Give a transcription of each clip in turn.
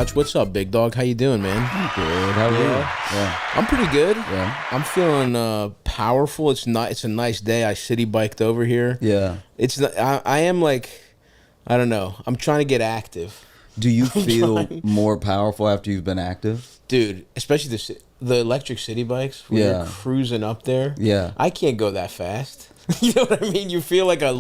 couch. What's up, big dog? How you doing, man? I'm good. How are you? Yeah. I'm pretty good. Yeah. I'm feeling powerful. It's not. It's a nice day. I city biked over here. Yeah. It's. I am like, I don't know. I'm trying to get active. Do you feel more powerful after you've been active? Dude, especially the electric city bikes. When you're cruising up there. Yeah. I can't go that fast. You know what I mean? You feel like a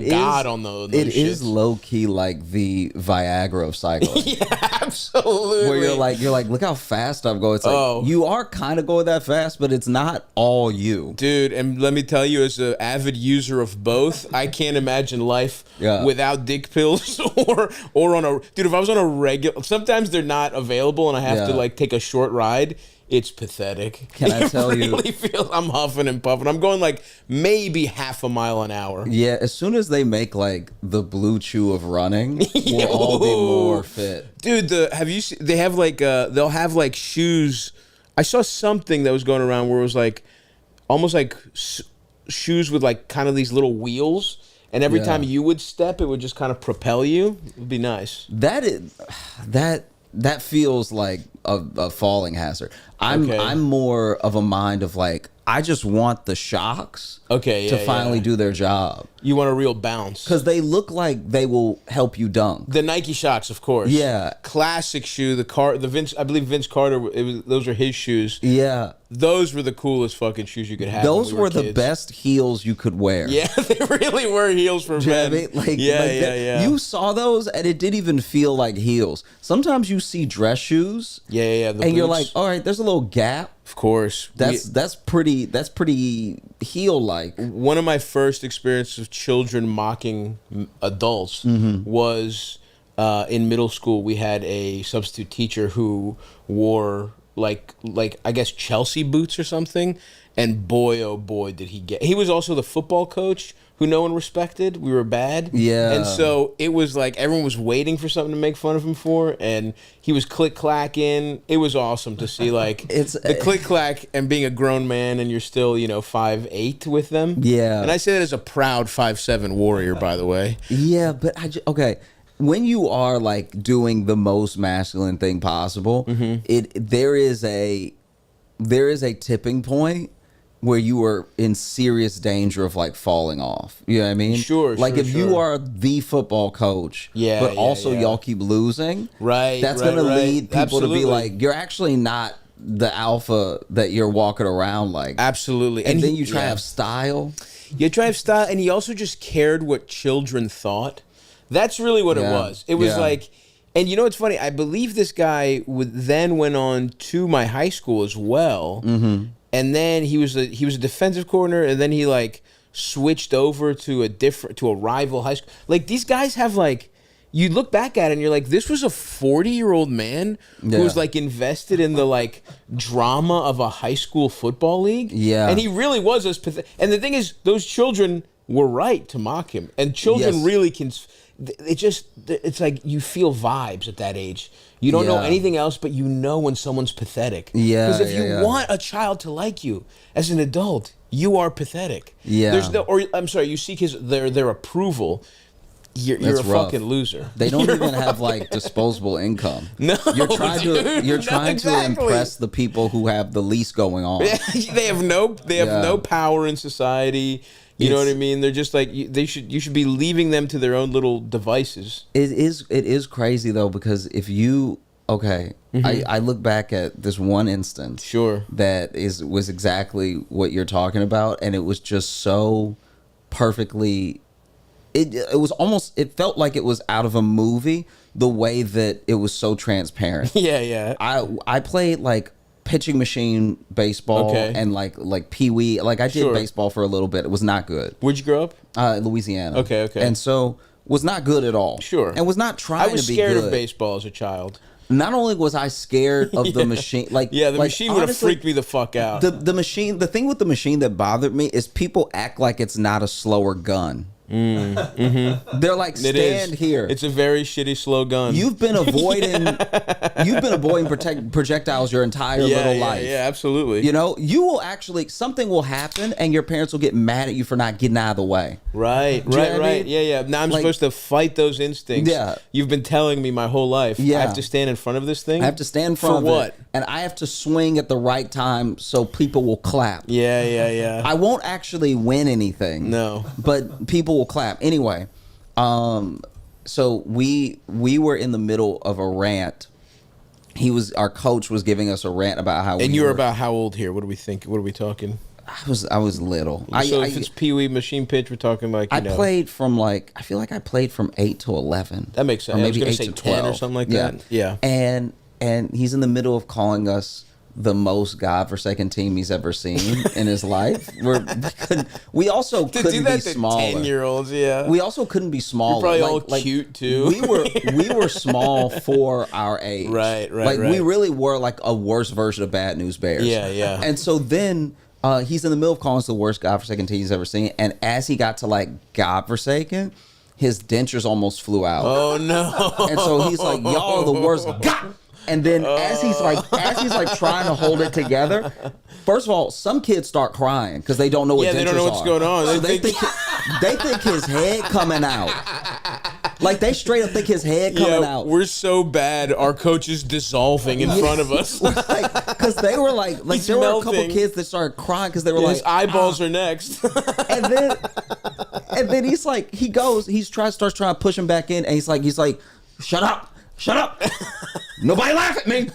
god on those. It is low key like the Viagra of cycling. Yeah, absolutely. Where you're like, look how fast I'm going. It's like you are kind of going that fast, but it's not all you, dude. And let me tell you, as an avid user of both, I can't imagine life without dick pills or on a dude. If I was on a regular, sometimes they're not available, and I have to like take a short ride. It's pathetic. Can I tell you? It really feels I'm huffing and puffing. I'm going like maybe half a mile an hour. Yeah, as soon as they make like the Blue Chew of running, we'll all be more fit. Dude, have you seen, they have like they'll have like shoes. I saw something that was going around where it was like almost like shoes with like kind of these little wheels, and every time you would step, it would just kind of propel you. It would be nice. That feels like a falling hazard. I'm more of a mind of like, I just want the shocks to finally do their job. You want a real bounce. Because they look like they will help you dunk. The Nike Shocks, of course. Yeah. Classic shoe. I believe Vince Carter, those are his shoes. Yeah. Those were the coolest fucking shoes you could have. Those were the best heels you could wear. Yeah, they really were heels for men. You know what I mean? You saw those and it didn't even feel like heels. Sometimes you see dress shoes. Yeah. And you're like, all right, there's a little gap. Of course. That's pretty heel-like. One of my first experiences of children mocking adults was in middle school. We had a substitute teacher who wore like I guess Chelsea boots or something, and boy oh boy did he was also the football coach who no one respected. We were bad. Yeah. And so it was like everyone was waiting for something to make fun of him for, and he was click-clacking. It was awesome to see like the click-clack and being a grown man and you're still, 5'8" with them. Yeah. And I say that as a proud 5'7" warrior, by the way. Yeah, but when you are like doing the most masculine thing possible, there is a tipping point where you are in serious danger of like falling off. You know what I mean? Sure. Like if you are the football coach, but also y'all keep losing, that's going to lead people to be like, you're actually not the alpha that you're walking around like. Absolutely. And then you try to have style. You try to have style, and he also just cared what children thought. That's really what it was. It was like, and you know what's funny? I believe this guy then went on to my high school as well. And then he was a defensive coordinator, and then he like switched over to a rival high school. Like these guys have like, you look back at it and you're like, this was a 40-year-old man who was like invested in the like drama of a high school football league. Yeah, and he really was as pathetic. And the thing is, those children were right to mock him, and children really can. It's like you feel vibes at that age. You don't know anything else, but you know when someone's pathetic. Yeah. Because if you want a child to like you as an adult, you are pathetic. Yeah. You seek their approval. You're a fucking loser. They don't even have like disposable income. No, you're trying to impress the people who have the least going on. They have no power in society. You know what I mean? They're just like you should be leaving them to their own little devices. It is crazy though, because if you I look back at this one instance that was exactly what you're talking about, and it was just so perfectly. It was almost, it felt like it was out of a movie, the way that it was so transparent. Yeah. I played like pitching machine baseball and like pee-wee. Like I did baseball for a little bit. It was not good. Where'd you grow up? Louisiana. Okay. And so was not good at all. Sure. And was not trying to be good. I was scared of baseball as a child. Not only was I scared of the machine, the machine would have freaked me the fuck out. The thing with the machine that bothered me is people act like it's not a slower gun. They're like, stand here. It's a very shitty slow gun. You've been avoiding projectiles your entire little life. Yeah, absolutely. You know, you will actually, something will happen and your parents will get mad at you for not getting out of the way. Right. Yeah. Now I'm supposed to fight those instincts. Yeah. You've been telling me my whole life. Yeah. I have to stand in front of this thing. I have to stand in front of what? It. And I have to swing at the right time so people will clap. Yeah. I won't actually win anything. No. But people will clap. Anyway, so we were in the middle of a rant. Our coach was giving us a rant about how. And you were about how old here? What do we think? What are we talking? I was little. So if it's Pee Wee machine pitch, we're talking like I played from like I feel like I played from 8 to 11. That makes sense. Or maybe I was 8 say to 12 or something like that. Yeah. And he's in the middle of calling us the most godforsaken team he's ever seen in his life. We also couldn't be smaller. 10-year-olds, yeah. We also couldn't be smaller. You're probably all cute too. We were small for our age. Right. We really were like a worse version of Bad News Bears. Yeah. And so then he's in the middle of calling us the worst godforsaken team he's ever seen. And as he got to like godforsaken, his dentures almost flew out. Oh no! And so he's like, "Y'all are the worst." And then as he's like trying to hold it together, first of all, some kids start crying because they don't know what dentures are. Yeah, they don't know what's going on. So they think his head coming out. Like they straight up think his head coming out. We're so bad. Our coach is dissolving in front of us. Because they were like there were a couple kids that started crying because they were his eyeballs are next. and then he's like starts trying to push him back in, and he's like, shut up. Nobody laugh at me.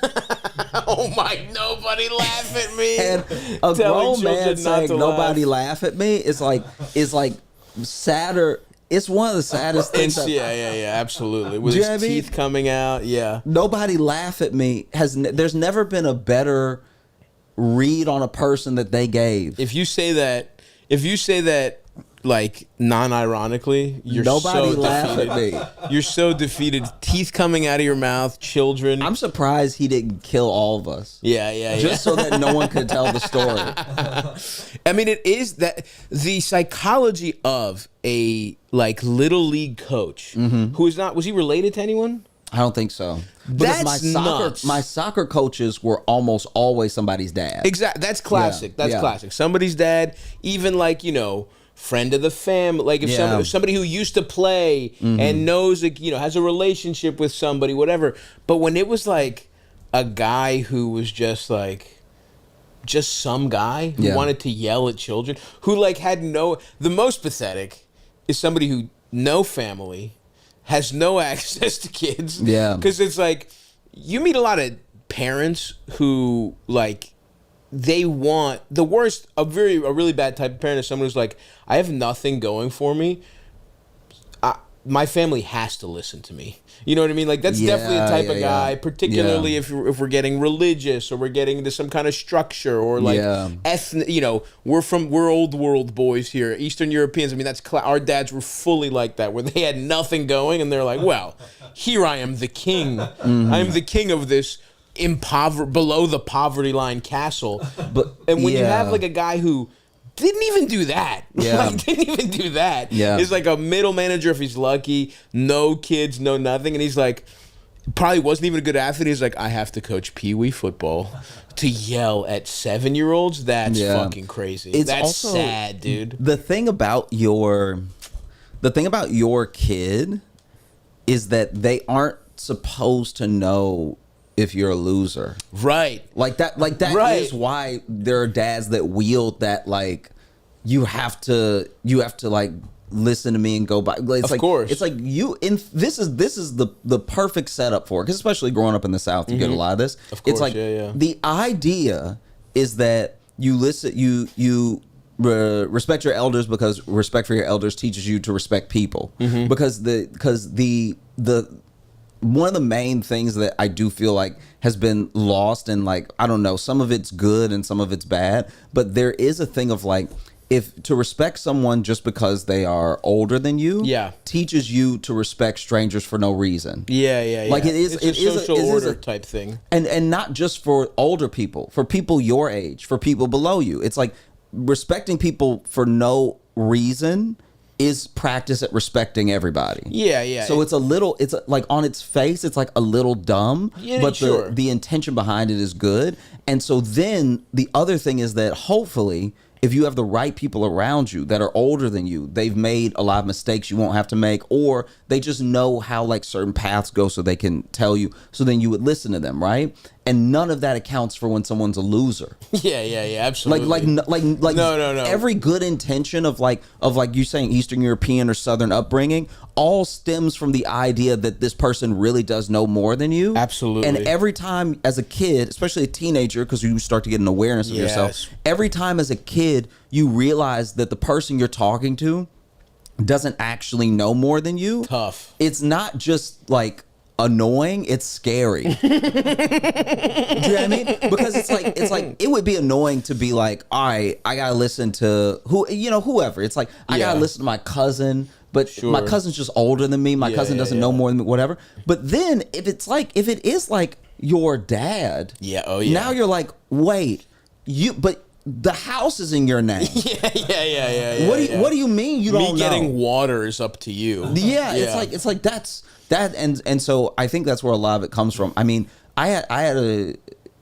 Oh my, nobody laugh at me. And a grown man saying nobody laugh at me is like sadder. It's one of the saddest things. Yeah, absolutely. With his teeth coming out, yeah. Nobody laugh at me there's never been a better read on a person that they gave. If you say that like non-ironically, you're nobody so laugh defeated. at me. You're so defeated. Teeth coming out of your mouth, children. I'm surprised he didn't kill all of us. Yeah. Just so that no one could tell the story. I mean, it is that the psychology of a like little league coach who is not, was he related to anyone? I don't think so. That's nuts. My soccer coaches were almost always somebody's dad. Exactly. That's classic. That's classic. Somebody's dad, even like, friend of the family, like if somebody who used to play and knows, has a relationship with somebody, whatever. But when it was like a guy who was just some guy who wanted to yell at children, who like had the most pathetic is somebody who no family, has no access to kids. Yeah. Because it's like, you meet a lot of parents who like, they want the worst. A really bad type of parent is someone who's like, I have nothing going for me. My family has to listen to me. You know what I mean? Like that's definitely a type of guy, particularly if we're getting religious or we're getting into some kind of structure or like ethnic. We're old world boys here, Eastern Europeans. I mean, that's our dads were fully like that, where they had nothing going, and they're like, well, here I am, the king. I am the king of this below the poverty line castle. And when you have like a guy who didn't even do that. He's like a middle manager if he's lucky, no kids, no nothing, and he's like, probably wasn't even a good athlete. He's like, I have to coach Pee Wee football. To yell at 7-year-olds, that's fucking crazy. That's also sad, dude. The thing about your kid is that they aren't supposed to know if you're a loser. Right. Like that is why there are dads that wield that, like, you have to like listen to me and go by. It's of course. It's like this is the perfect setup for it, because especially growing up in the South, you get a lot of this. Of course, it's like the idea is that you listen, you respect your elders, because respect for your elders teaches you to respect people. Because the one of the main things that I do feel like has been lost, and like, I don't know, some of it's good and some of it's bad, but there is a thing of like, if to respect someone just because they are older than you teaches you to respect strangers for no reason. Like it's a social order type thing. And not just for older people, for people your age, for people below you. It's like respecting people for no reason is practice at respecting everybody. Yeah, yeah. So it's like on its face, it's like a little dumb, yeah, but sure. the intention behind it is good. And so then the other thing is that hopefully, if you have the right people around you that are older than you, they've made a lot of mistakes you won't have to make, or they just know how like certain paths go so they can tell you. So then you would listen to them, right? And none of that accounts for when someone's a loser. Yeah, absolutely. Like no. Every good intention of like you saying Eastern European or Southern upbringing all stems from the idea that this person really does know more than you. Absolutely. And every time as a kid, especially a teenager, because you start to get an awareness of yourself. Every time as a kid, you realize that the person you're talking to doesn't actually know more than you. Tough. It's not just like annoying, it's scary. Do you know what I mean? Because it's like it would be annoying to be like, all right, I gotta listen to whoever. It's like I gotta listen to my cousin, but my cousin's just older than me. My cousin doesn't know more than me, whatever. But then if it is like your dad, now you're like, wait, but the house is in your name. Yeah. What do you mean you don't know? Me getting water is up to you. Yeah. It's like that's that, and so I think that's where a lot of it comes from. I mean, I had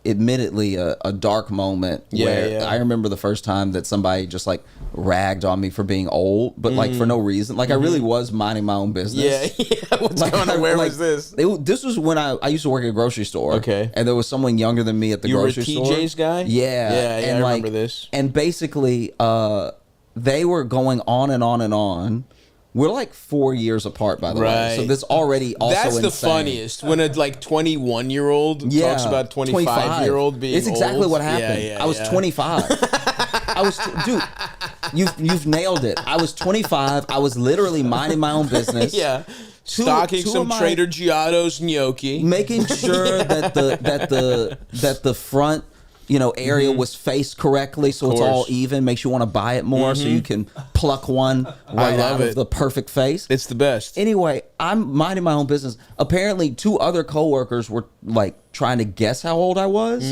admittedly a dark moment where I remember the first time that somebody just like ragged on me for being old, but like for no reason. Like I really was minding my own business. Yeah. What's going on? Where was this? This was when I used to work at a grocery store. Okay. And there was someone younger than me at the grocery store. You were a TJ's guy? Yeah. Yeah, I remember this. And basically, they were going on and on and on. We're like 4 years apart, by the way. So this already also That's the insane. Funniest. When a like 21-year-old talks about 25-year-old being It's exactly old. what happened. I was 25. Dude, you've nailed it. I was 25. I was literally minding my own business. Stocking some Trader Giotto's gnocchi. Making sure that the front area was faced correctly, so it's all even. Makes you want to buy it more, so you can pluck one right out of the perfect face. It's the best. Anyway, I'm minding my own business. Apparently, 2 other coworkers were like trying to guess how old I was,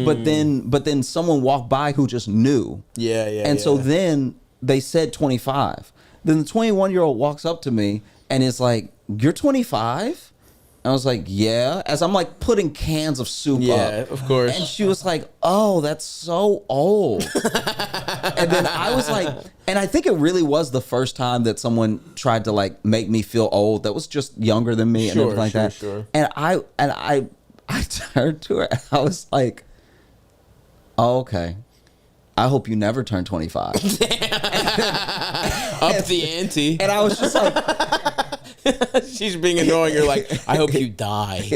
but then someone walked by who just knew. And so then they said 25. Then the 21-year-old walks up to me and is like, "You're 25?" I was like, yeah, as I'm like putting cans of soup up. Yeah, of course. And she was like, oh, that's so old. And then I was like, and I think it really was the first time that someone tried to like make me feel old that was just younger than me and everything like that. And I turned to her and I was like, oh, okay. I hope you never turn 25. Up the ante. And I was just like, she's being annoying. You're like, I hope you die.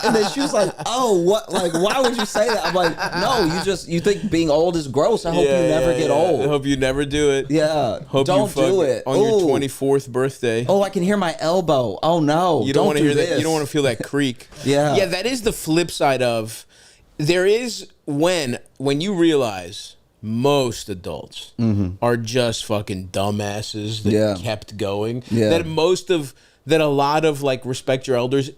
And then she was like, oh, what? Like, why would you say that? I'm like, no, you think being old is gross. I hope you never get old. I hope you never do it. Yeah. Hope don't do it. On your 24th birthday. Oh, I can hear my elbow. Oh, no. You don't want to hear that. You don't want to feel that creak. Yeah, that is the flip side of, there is when you realize most adults are just fucking dumbasses that kept going. That a lot of like respect your elders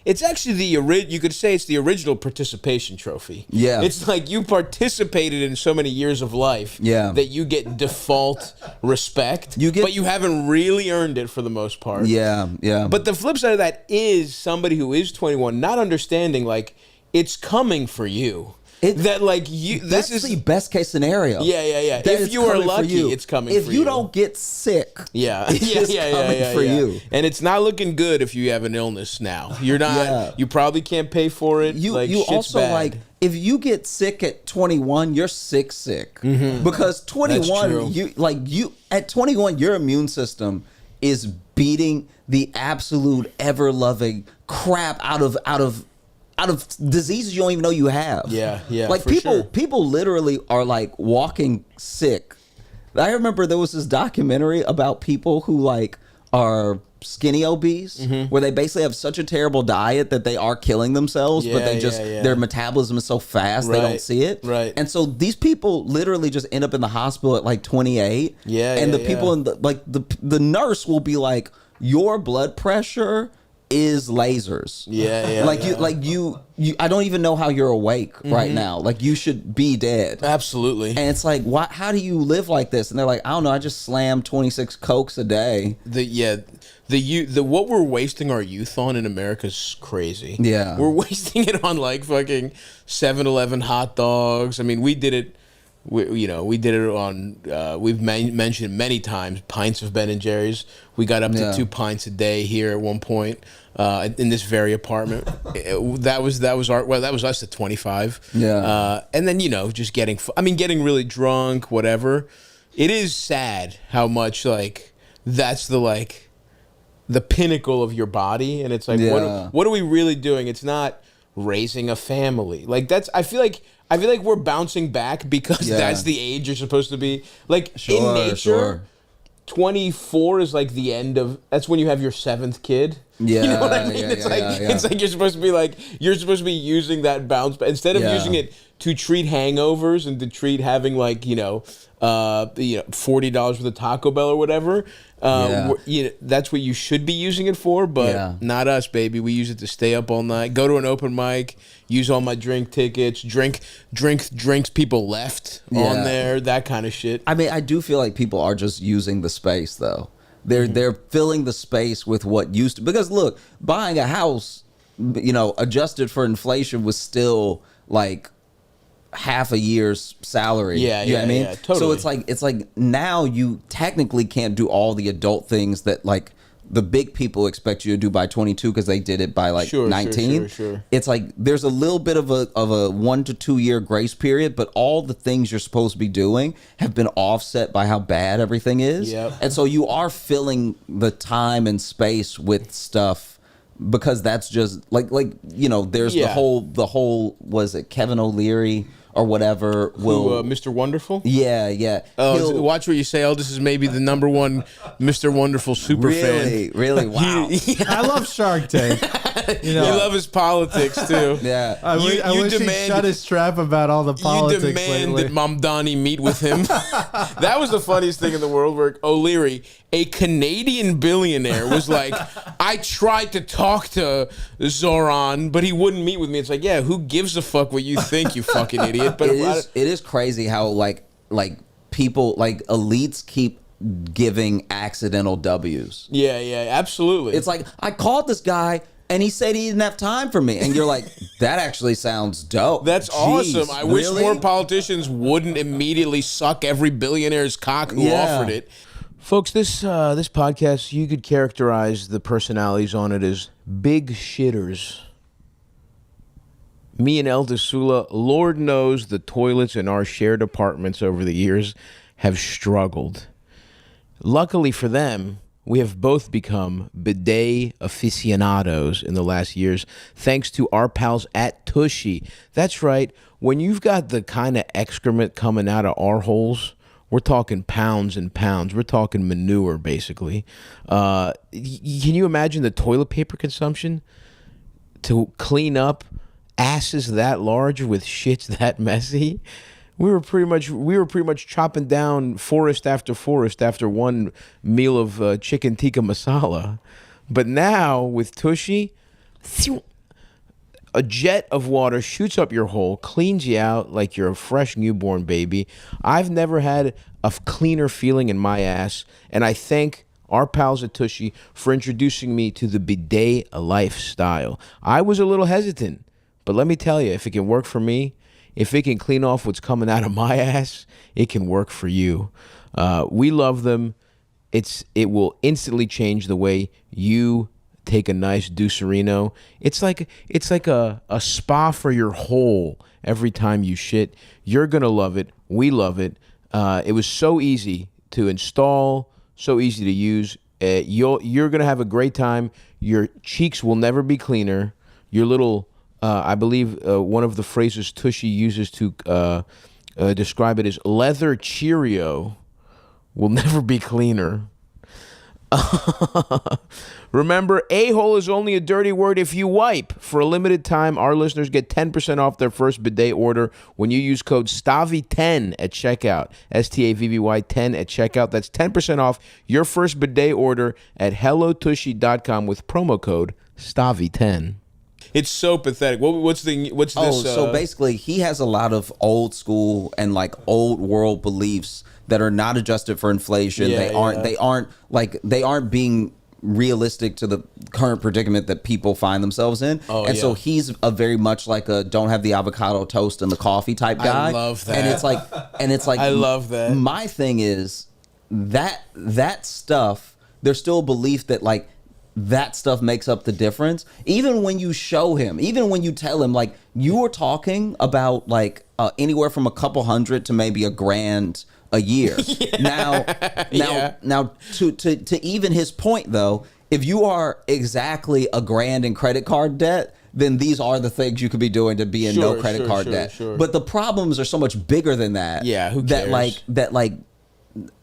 it's actually you could say it's the original participation trophy. Yeah. It's like you participated in so many years of life that you get default respect, but you haven't really earned it for the most part. Yeah. But the flip side of that is somebody who is 21 not understanding like it's coming for you. This is the best case scenario. Yeah. If you are lucky, it's coming for you. If you don't get sick, it's coming for you. And it's not looking good if you have an illness now. You're not. You probably can't pay for it. You also bad. Like if you get sick at 21, you're sick. Because 21, at 21, your immune system is beating the absolute ever loving crap out of diseases you don't even know you have. Yeah. Like people literally are like walking sick. I remember there was this documentary about people who like are skinny obese, where they basically have such a terrible diet that they are killing themselves, but they just their metabolism is so fast they don't see it. Right. And so these people literally just end up in the hospital at like 28. And the people in the nurse will be like, your blood pressure is lasers. Yeah. You I don't even know how you're awake right now. Like, you should be dead. Absolutely. And it's like, how do you live like this? And they're like, I don't know, I just slam 26 Cokes a day. What we're wasting our youth on in America is crazy. Yeah. We're wasting it on like fucking 7-Eleven hot dogs. I mean, we did it. We did it on. We've mentioned many times pints of Ben and Jerry's. We got up to 2 pints a day here at one point in this very apartment. That was us at 25. Yeah. And then just getting really drunk, whatever. It is sad how much like that's the pinnacle of your body, and it's like what are we really doing? It's not raising a family. Like I feel like we're bouncing back because that's the age you're supposed to be. Like in nature, 24 is like the end of. That's when you have your 7th kid. Yeah, you know what I mean. It's like you're supposed to be using that bounce, but instead of using it to treat hangovers and to treat having like $40 worth of Taco Bell or whatever. That's what you should be using it for, but not us, baby. We use it to stay up all night, go to an open mic, use all my drink tickets, drink drinks people left on there, that kind of shit. I mean, I do feel like people are just using the space, though. They're filling the space with what used to, because look, buying a house, adjusted for inflation was still like half a year's salary. You know what I mean? Totally. So it's like now you technically can't do all the adult things that like the big people expect you to do by 22 because they did it by like 19. Sure. It's like there's a little bit of a 1 to 2 year grace period, but all the things you're supposed to be doing have been offset by how bad everything is. Yep. And so you are filling the time and space with stuff, because that's just like there's the whole was it Kevin O'Leary or whatever Mr. Wonderful? Yeah. Watch what you say. This is maybe the #1 Mr. Wonderful super fan. Really? Wow. I love Shark Tank. You love his politics too. Yeah. I wish he'd shut his trap about all the politics. You demand lately. that Mamdani meet with him. That was the funniest thing in the world, where O'Leary, a Canadian billionaire, was like, I tried to talk to Zoran, but he wouldn't meet with me. It's like, yeah, who gives a fuck what you think, you fucking idiot? But it is crazy how like people, like elites, keep giving accidental W's. Yeah, absolutely. It's like, I called this guy and he said he didn't have time for me, and you're like, that actually sounds dope. That's Jeez, awesome. I wish more politicians wouldn't immediately suck every billionaire's cock who offered it. Folks, this podcast, you could characterize the personalities on it as big shitters. Me and El Sula, Lord knows the toilets in our shared apartments over the years have struggled. Luckily for them, we have both become bidet aficionados in the last years, thanks to our pals at Tushy. That's right, when you've got the kind of excrement coming out of our holes, we're talking pounds and pounds. We're talking manure, basically. Can you imagine the toilet paper consumption to clean up asses that large with shits that messy? We were pretty much chopping down forest after one meal of chicken tikka masala. But now with Tushy, a jet of water shoots up your hole, cleans you out like you're a fresh newborn baby. I've never had a cleaner feeling in my ass, and I thank our pals at Tushy for introducing me to the bidet lifestyle. I was a little hesitant, but let me tell you, if it can work for me, if it can clean off what's coming out of my ass, it can work for you. We love them. It will instantly change the way you take a nice Ducerino. It's like a spa for your hole every time you shit. You're gonna love it. We love it. It was so easy to install, so easy to use. You're gonna have a great time. Your cheeks will never be cleaner. Your little, I believe one of the phrases Tushy uses to describe it is leather Cheerio will never be cleaner. Remember, a-hole is only a dirty word if you wipe. For a limited time, our listeners get 10% off their first bidet order when you use code Stavvy10 at checkout. Stavvy 10 at checkout. That's 10% off your first bidet order at hellotushy.com with promo code Stavvy 10. It's so pathetic. What's this? So basically, he has a lot of old school and like old world beliefs that are not adjusted for inflation. They aren't being realistic to the current predicament that people find themselves in. So he's a very much like a don't have the avocado toast and the coffee type guy. I love that. And it's like I love that. My thing is that stuff, there's still a belief that like that stuff makes up the difference. Even when you show him, even when you tell him, like, you are talking about like anywhere from a couple hundred to maybe $1,000 a year. Now to even his point though, if you are exactly $1,000 in credit card debt, then these are the things you could be doing to be in no credit card debt. But the problems are so much bigger than that. Yeah, who cares? That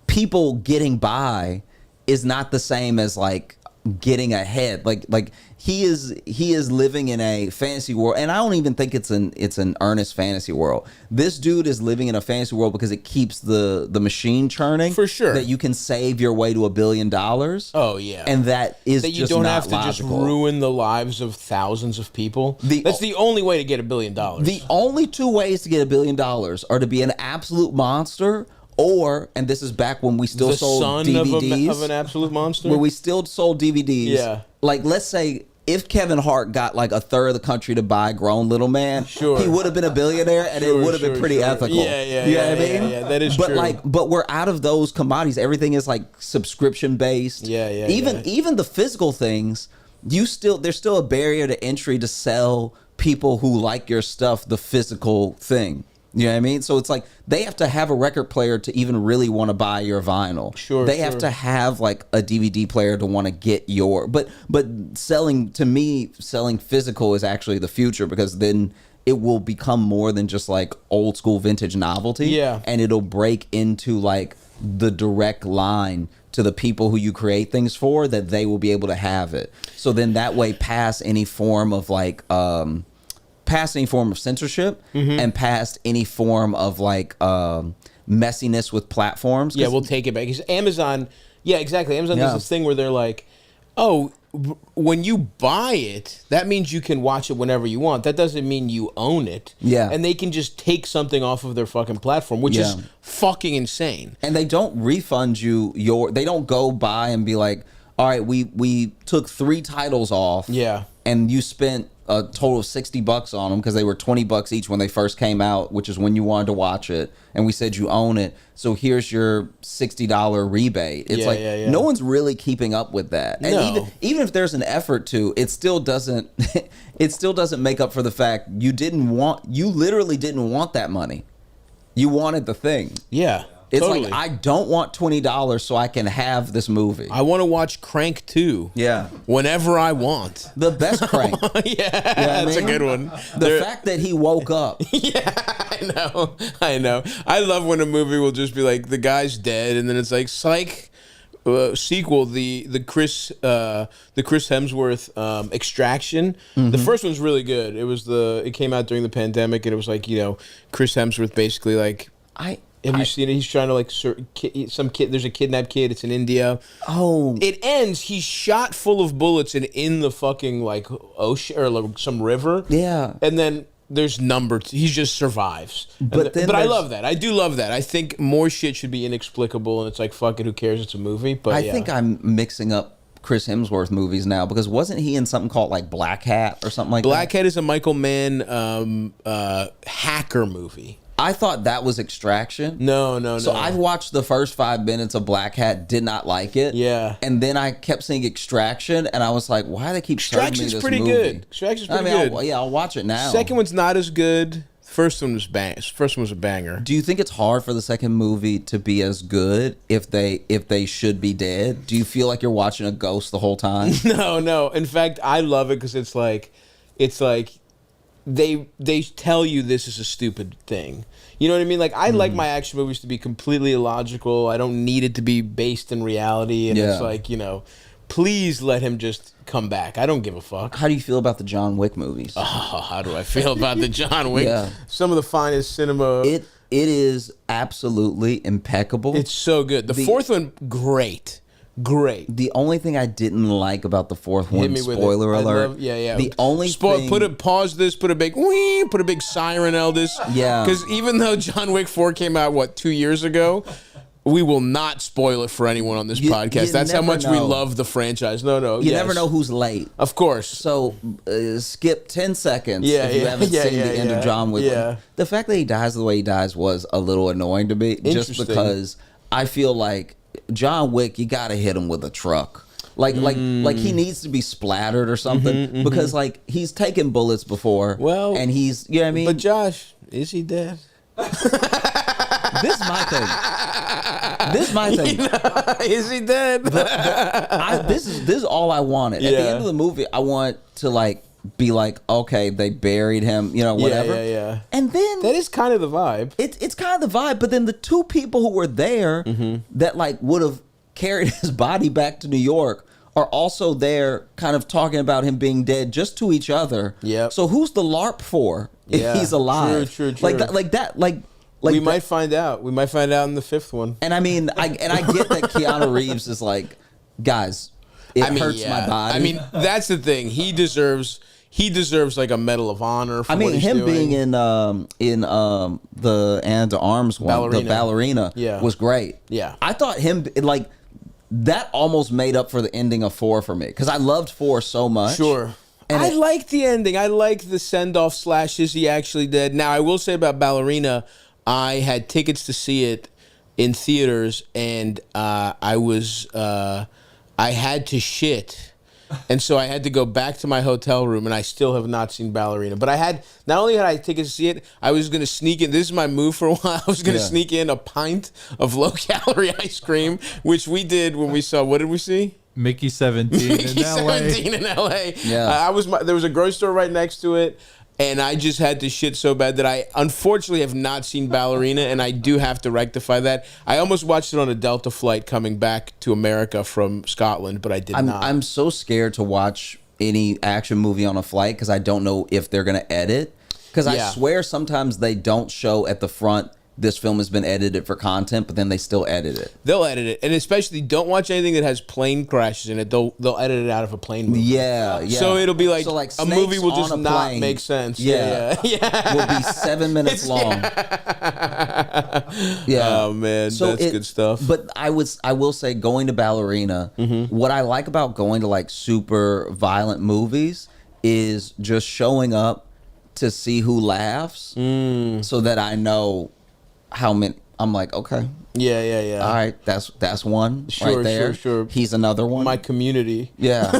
people getting by is not the same as like getting ahead. Like he is living in a fantasy world, and I don't even think it's an earnest fantasy world. This dude is living in a fantasy world because it keeps the machine churning. For sure. That you can save your way to $1 billion. Oh yeah. And that is that you just don't not have to logical. just ruin the lives of thousands of people. That's the only way to get $1 billion. The only two ways to get $1 billion are to be an absolute monster, or, and this is back when we still sold DVDs. Of an absolute monster? Where we still sold DVDs. Yeah. Like, let's say if Kevin Hart got like a third of the country to buy Grown Little Man, he would have been a billionaire, and it would have been pretty ethical. Yeah, you know what I mean? Yeah, that is true. But we're out of those commodities. Everything is like subscription based. Even the physical things, there's still a barrier to entry to sell people who like your stuff the physical thing. You know what I mean? So it's like they have to have a record player to even really want to buy your vinyl. They have to have like a DVD player to want to get your. But selling physical is actually the future, because then it will become more than just like old school vintage novelty. Yeah, and it'll break into like the direct line to the people who you create things for, that they will be able to have it. So then that way, past any form of like censorship, and past any form of like messiness with platforms. Yeah, we'll take it back. Because Amazon, exactly. Amazon does this thing where they're like, oh, when you buy it, that means you can watch it whenever you want. That doesn't mean you own it. Yeah. And they can just take something off of their fucking platform, which is fucking insane. And they don't refund you they don't go by and be like, all right, we took 3 titles off. Yeah. And you spent a total of $60 on them because they were $20 each when they first came out, which is when you wanted to watch it, and we said you own it, so here's your $60 rebate. It's no one's really keeping up with that. And even if there's an effort to, it still doesn't make up for the fact you literally didn't want that money. You wanted the thing. Yeah. It's like, I don't want $20 so I can have this movie. I want to watch Crank 2. Yeah. Whenever I want. The best Crank. That's a good one. The fact that he woke up. I know. I love when a movie will just be like, the guy's dead, and then it's like, psych. Sequel, the Chris Hemsworth Extraction. Mm-hmm. The first one's really good. It came out during the pandemic, and it was like, Chris Hemsworth basically like, have you seen it? He's trying to like some kid. There's a kidnapped kid. It's in India. Oh. It ends. He's shot full of bullets and in the fucking like ocean or like some river. Yeah. And then there's he just survives. But I love that. I do love that. I think more shit should be inexplicable, and it's like, fuck it, who cares? It's a movie. But I think I'm mixing up Chris Hemsworth movies now, because wasn't he in something called like Black Hat or something like that? Black Hat is a Michael Mann hacker movie. I thought that was Extraction. No. So I've watched the first 5 minutes of Black Hat, did not like it. Yeah. And then I kept seeing Extraction, and I was like, why do they keep serving me this movie? Extraction's pretty good. I'll watch it now. Second one's not as good. First one was a banger. Do you think it's hard for the second movie to be as good if they should be dead? Do you feel like you're watching a ghost the whole time? No. In fact, I love it because it's like they tell you this is a stupid thing. You know what I mean? Like, I like my action movies to be completely illogical. I don't need it to be based in reality. And it's like, please let him just come back. I don't give a fuck. How do you feel about the John Wick movies? Oh, how do I feel about the John Wick? Some of the finest cinema. It is absolutely impeccable. It's so good. The fourth one, great. great. The only thing I didn't like about the fourth one, spoiler alert. The only thing, pause this, put a big siren, Eldis. Yeah. Because even though John Wick 4 came out 2 years ago, we will not spoil it for anyone on this podcast. That's how much we love the franchise. No. You never know who's late. Of course. So skip 10 seconds if you haven't seen the end of John Wick. Yeah. The fact that he dies the way he dies was a little annoying to me, just because I feel like John Wick, you got to hit him with a truck. Like he needs to be splattered or something, because like he's taken bullets before. Well, and he's, you know what I mean? But Josh, is he dead? This is my thing. Is he dead? This is all I wanted. At the end of the movie, I want to like be like, okay, they buried him, whatever. Yeah. And then that is kind of the vibe. It's kind of the vibe. But then the two people who were there that like would have carried his body back to New York are also there, kind of talking about him being dead just to each other. Yeah. So who's the LARP for if he's alive? True. We might find out. We might find out in the fifth one. And I mean, I get that Keanu Reeves is like, guys, it hurts my body. I mean, that's the thing. He deserves like a Medal of Honor for what he's him doing. being in the Anna de Arms one, the ballerina, was great. Yeah. I thought him like that almost made up for the ending of 4 for me, because I loved 4 so much. Sure. And I like the ending. I like the send-off / is he actually dead? Now, I will say about Ballerina, I had tickets to see it in theaters, and I had to shit. And so I had to go back to my hotel room, and I still have not seen Ballerina. But not only had I tickets to see it, I was going to sneak in. This is my move for a while. I was going to sneak in a pint of low-calorie ice cream, which we did when we saw, what did we see? Mickey 17 in LA. 17 in LA. Yeah. There was a grocery store right next to it, and I just had to shit so bad that I unfortunately have not seen Ballerina, and I do have to rectify that. I almost watched it on a Delta flight coming back to America from Scotland, but I did not. I'm so scared to watch any action movie on a flight because I don't know if they're going to edit. Because I swear sometimes they don't show at the front, this film has been edited for content, but then they still edit it. They'll edit it, and especially don't watch anything that has plane crashes in it. They'll edit it out of a plane movie. Yeah. So it'll be like a movie will just not make sense. Yeah. Will be 7 minutes long. Yeah. Oh man, so that's good stuff. But I will say, going to Ballerina, what I like about going to like super violent movies is just showing up to see who laughs, so that I know how many. I'm like, okay, yeah. All right, that's one right there. Sure. He's another one. My community. Yeah.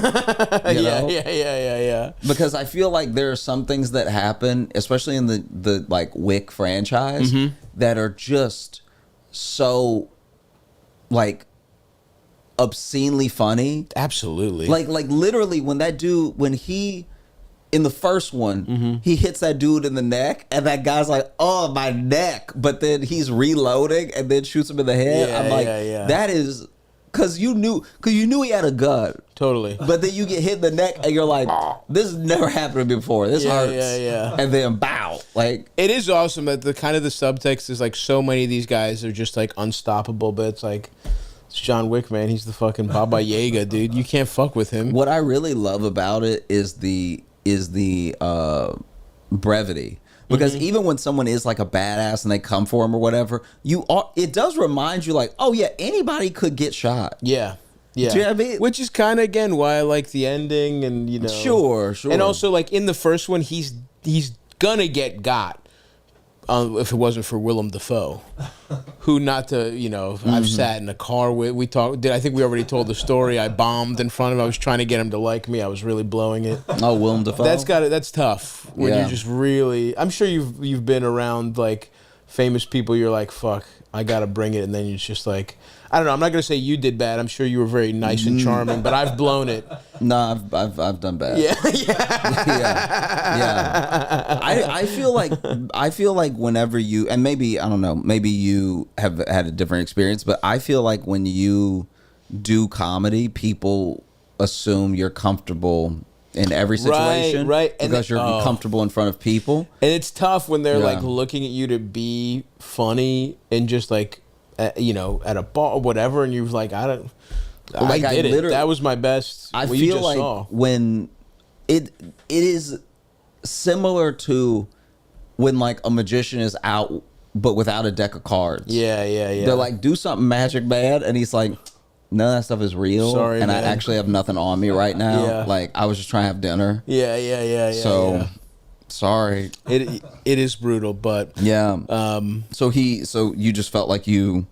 Yeah. Because I feel like there are some things that happen, especially in the like Wick franchise, that are just so like obscenely funny. Absolutely. Like literally when he in the first one, he hits that dude in the neck, and that guy's like, "Oh, my neck!" But then he's reloading, and then shoots him in the head. I'm like, that is because you knew he had a gun, totally. But then you get hit in the neck, and you're like, "This has never happened before. This hurts." Yeah. And then bow, like it is awesome that the subtext is like so many of these guys are just like unstoppable, but it's like. It's John Wick, man. He's the fucking Baba Yaga, dude. You can't fuck with him. What I really love about it is the brevity, because even when someone is like a badass and they come for him or whatever, it does remind you like, oh yeah, anybody could get shot. Yeah. Do you know what I mean? Which is kind of again why I like the ending, and sure, and also like in the first one he's gonna get got. If it wasn't for Willem Dafoe, who I've sat in a car with. We talked. I think we already told the story. I bombed in front of him. I was trying to get him to like me. I was really blowing it. Oh, Willem Dafoe. That's tough. When you're just really. I'm sure you've been around like famous people. You're like, fuck, I gotta bring it, and then you're just like. I don't know. I'm not gonna say you did bad. I'm sure you were very nice and charming, but I've blown it. No, I've done bad. Yeah. I feel like whenever you, and maybe I don't know, maybe you have had a different experience, but I feel like when you do comedy, people assume you're comfortable in every situation, right? Because you're comfortable in front of people, and it's tough when they're like looking at you to be funny and just like. At a bar or whatever, and you're like, Like, I did it. That was my best. I feel like when it is similar to when like a magician is out but without a deck of cards. Yeah. They're like, do something magic bad, and he's like, none of that stuff is real. Sorry, and man. I actually have nothing on me right now. Yeah. Like, I was just trying to have dinner. Yeah. So, sorry. It is brutal, but yeah. So you just felt like you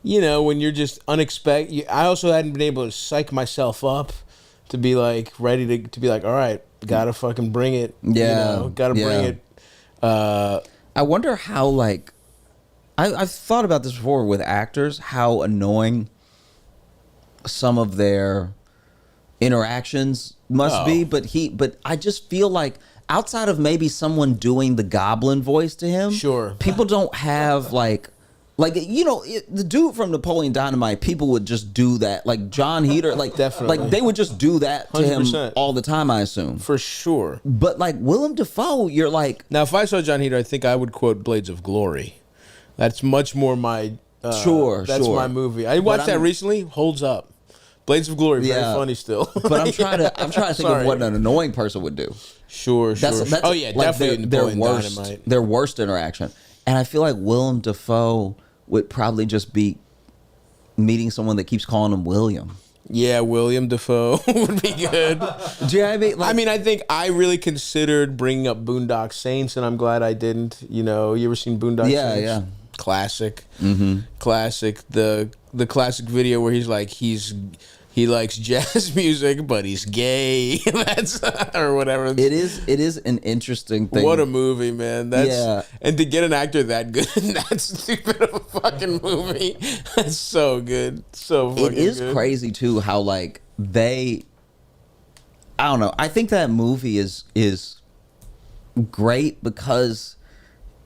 know, when you're just unexpected. I also hadn't been able to psych myself up to be like ready to be like, all right, gotta fucking bring it. Yeah, you know, gotta bring it. I wonder how, like, I've thought about this before with actors, how annoying some of their interactions must be. But I just feel like outside of maybe someone doing the goblin voice to him, sure, people don't have like, you know, the dude from Napoleon Dynamite, people would just do that. Like John Heder, like definitely, like they would just do that to 100%. him all the time, I assume. For sure. But like Willem Dafoe, you're like, now if I saw John Heder, I think I would quote Blades of Glory. That's much more my That's my movie. I watched that recently. Holds up. Blades of Glory, very funny still. But I'm trying to think of what an annoying person would do. Sure. Oh yeah, like definitely their worst interaction. And I feel like Willem Dafoe would probably just be meeting someone that keeps calling him William. Yeah, William Dafoe would be good. Do you know what I mean? Like, I mean, I think I really considered bringing up Boondock Saints, and I'm glad I didn't. You know, you ever seen Boondock Saints? Yeah. Classic. Mm-hmm. Classic. The classic video where he's like, he likes jazz music, but he's gay. That's or whatever. It is an interesting thing. What a movie, man! And to get an actor that good in that stupid of a fucking movie, that's so good. So fucking good. It is crazy too how like I don't know. I think that movie is great because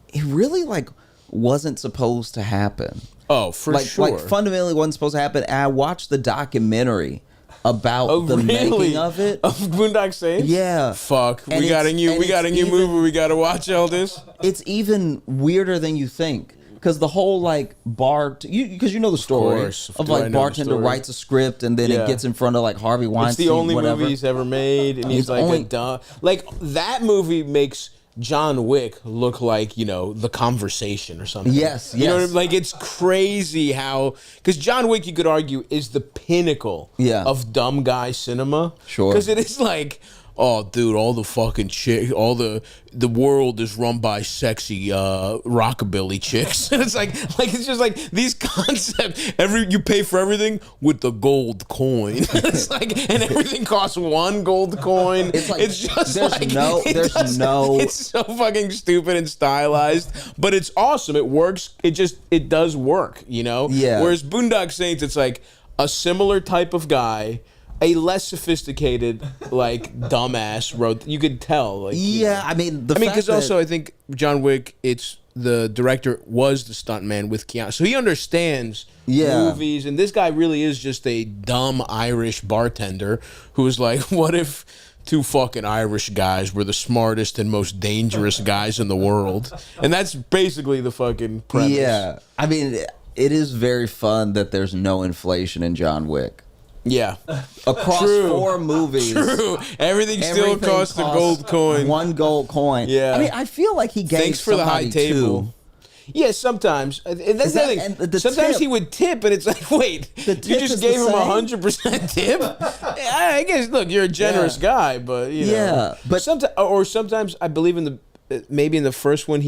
it really like wasn't supposed to happen. Oh, for sure. Like fundamentally wasn't supposed to happen. And I watched the documentary about the making of it. Of Boondock Saints? Yeah. Fuck. We got a new movie. We got to watch all this. It's even weirder than you think. Because the whole like because you know the story of like bartender writes a script and then it gets in front of like Harvey Weinstein. It's the only movie he's ever made, and he's like a dumb. Like that movie makes John Wick look like, you know, The Conversation or something. Yes. You know what I mean? Like, it's crazy how... Because John Wick, you could argue, is the pinnacle of dumb guy cinema. Sure. Because it is like, oh, dude, all the fucking chicks, all the world is run by sexy rockabilly chicks. And it's like it's just like these concepts. You pay for everything with the gold coin. It's like, and everything costs one gold coin. It's like, it's just it's so fucking stupid and stylized, but it's awesome. It works. It does work, you know? Yeah. Whereas Boondock Saints, it's like a similar type of guy, a less sophisticated, like, dumbass wrote. You could tell. Like, yeah, I mean, because also I think John Wick, the director was the stuntman with Keanu, so he understands movies. And this guy really is just a dumb Irish bartender who is like, what if two fucking Irish guys were the smartest and most dangerous guys in the world? And that's basically the fucking premise. Yeah, I mean, it is very fun that there's no inflation in John Wick. Yeah. Across 4 movies. True. Everything still costs a gold coin. 1 gold coin. Yeah. I mean, I feel like he gave Thanks for the high table. 2. Yeah, sometimes. That's the thing. Sometimes he would tip, and it's like, wait, you just gave him 100% tip? I guess, look, you're a generous guy, but, you know. Yeah. But sometimes I believe maybe in the first one,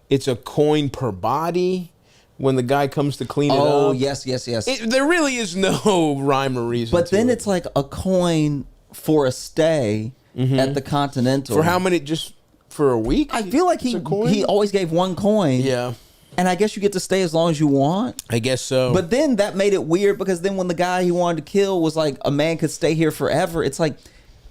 it's a coin per body. When the guy comes to clean it up. Oh, yes. There really is no rhyme or reason. But then it's like a coin for a stay at the Continental. For how many? Just for a week? I feel like he always gave 1 coin. Yeah. And I guess you get to stay as long as you want. I guess so. But then that made it weird because then when the guy he wanted to kill was like, a man could stay here forever, it's like,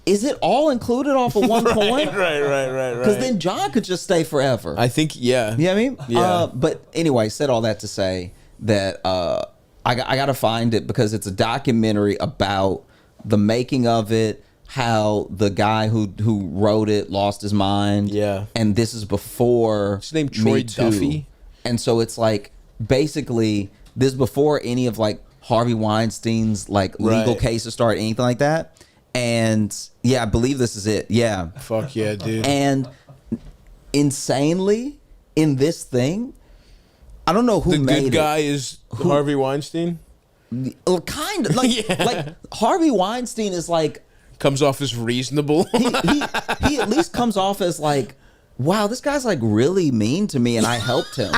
is it all included off of 1 coin? Right. Because then John could just stay forever. I think, yeah. You know what I mean? Yeah. But anyway, said all that to say that I got to find it because it's a documentary about the making of it, how the guy who wrote it lost his mind. Yeah. And this is before his name Troy Duffy. And so it's like, basically, this is before any of like Harvey Weinstein's like legal cases start, anything like that. And yeah, I believe this is it. Yeah. Fuck yeah, dude. And insanely in this thing, I don't know who made it. The good guy is Harvey Weinstein? Kind of. Like, like Harvey Weinstein is like... Comes off as reasonable. he at least comes off as like, wow, this guy's like really mean to me and I helped him.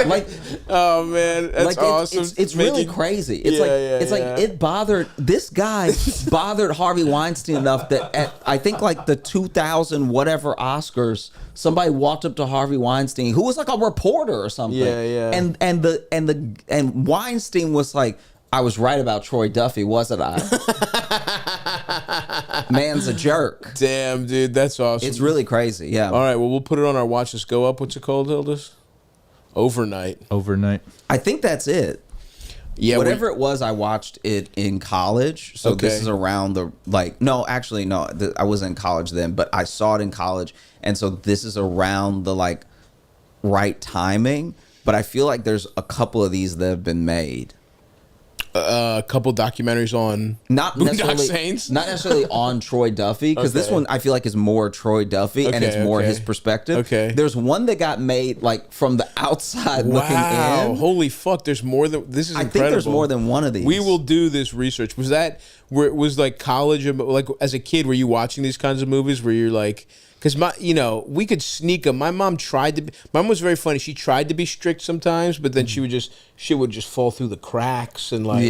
Like, oh man, that's like awesome. It's really crazy. It's like it bothered this guy bothered Harvey Weinstein enough that at I think like the 2000 whatever Oscars, somebody walked up to Harvey Weinstein, who was like a reporter or something. Yeah. And Weinstein was like, I was right about Troy Duffy, wasn't I? Man's a jerk. Damn, dude, that's awesome. It's really crazy. Yeah. All right, well, we'll put it on our watch list. Go up. What's it called, Hildas? Overnight. I think that's it. Yeah. Whatever it was, I watched it in college. So this is around the no, actually no, I wasn't in college then, but I saw it in college, and so this is around the like right timing. But I feel like there's a couple of these that have been made. A couple documentaries on not necessarily on Troy Duffy, because this one I feel like is more Troy Duffy and it's more his perspective. Okay, there's one that got made like from the outside looking in. Holy fuck! There's more than this is. I incredible. think there's more than one of these. We will do this research. Was that where it was like college? Like as a kid, were you watching these kinds of movies where you're like? Because we could sneak them. My mom tried to. My mom was very funny. She tried to be strict sometimes, but then she would just fall through the cracks and like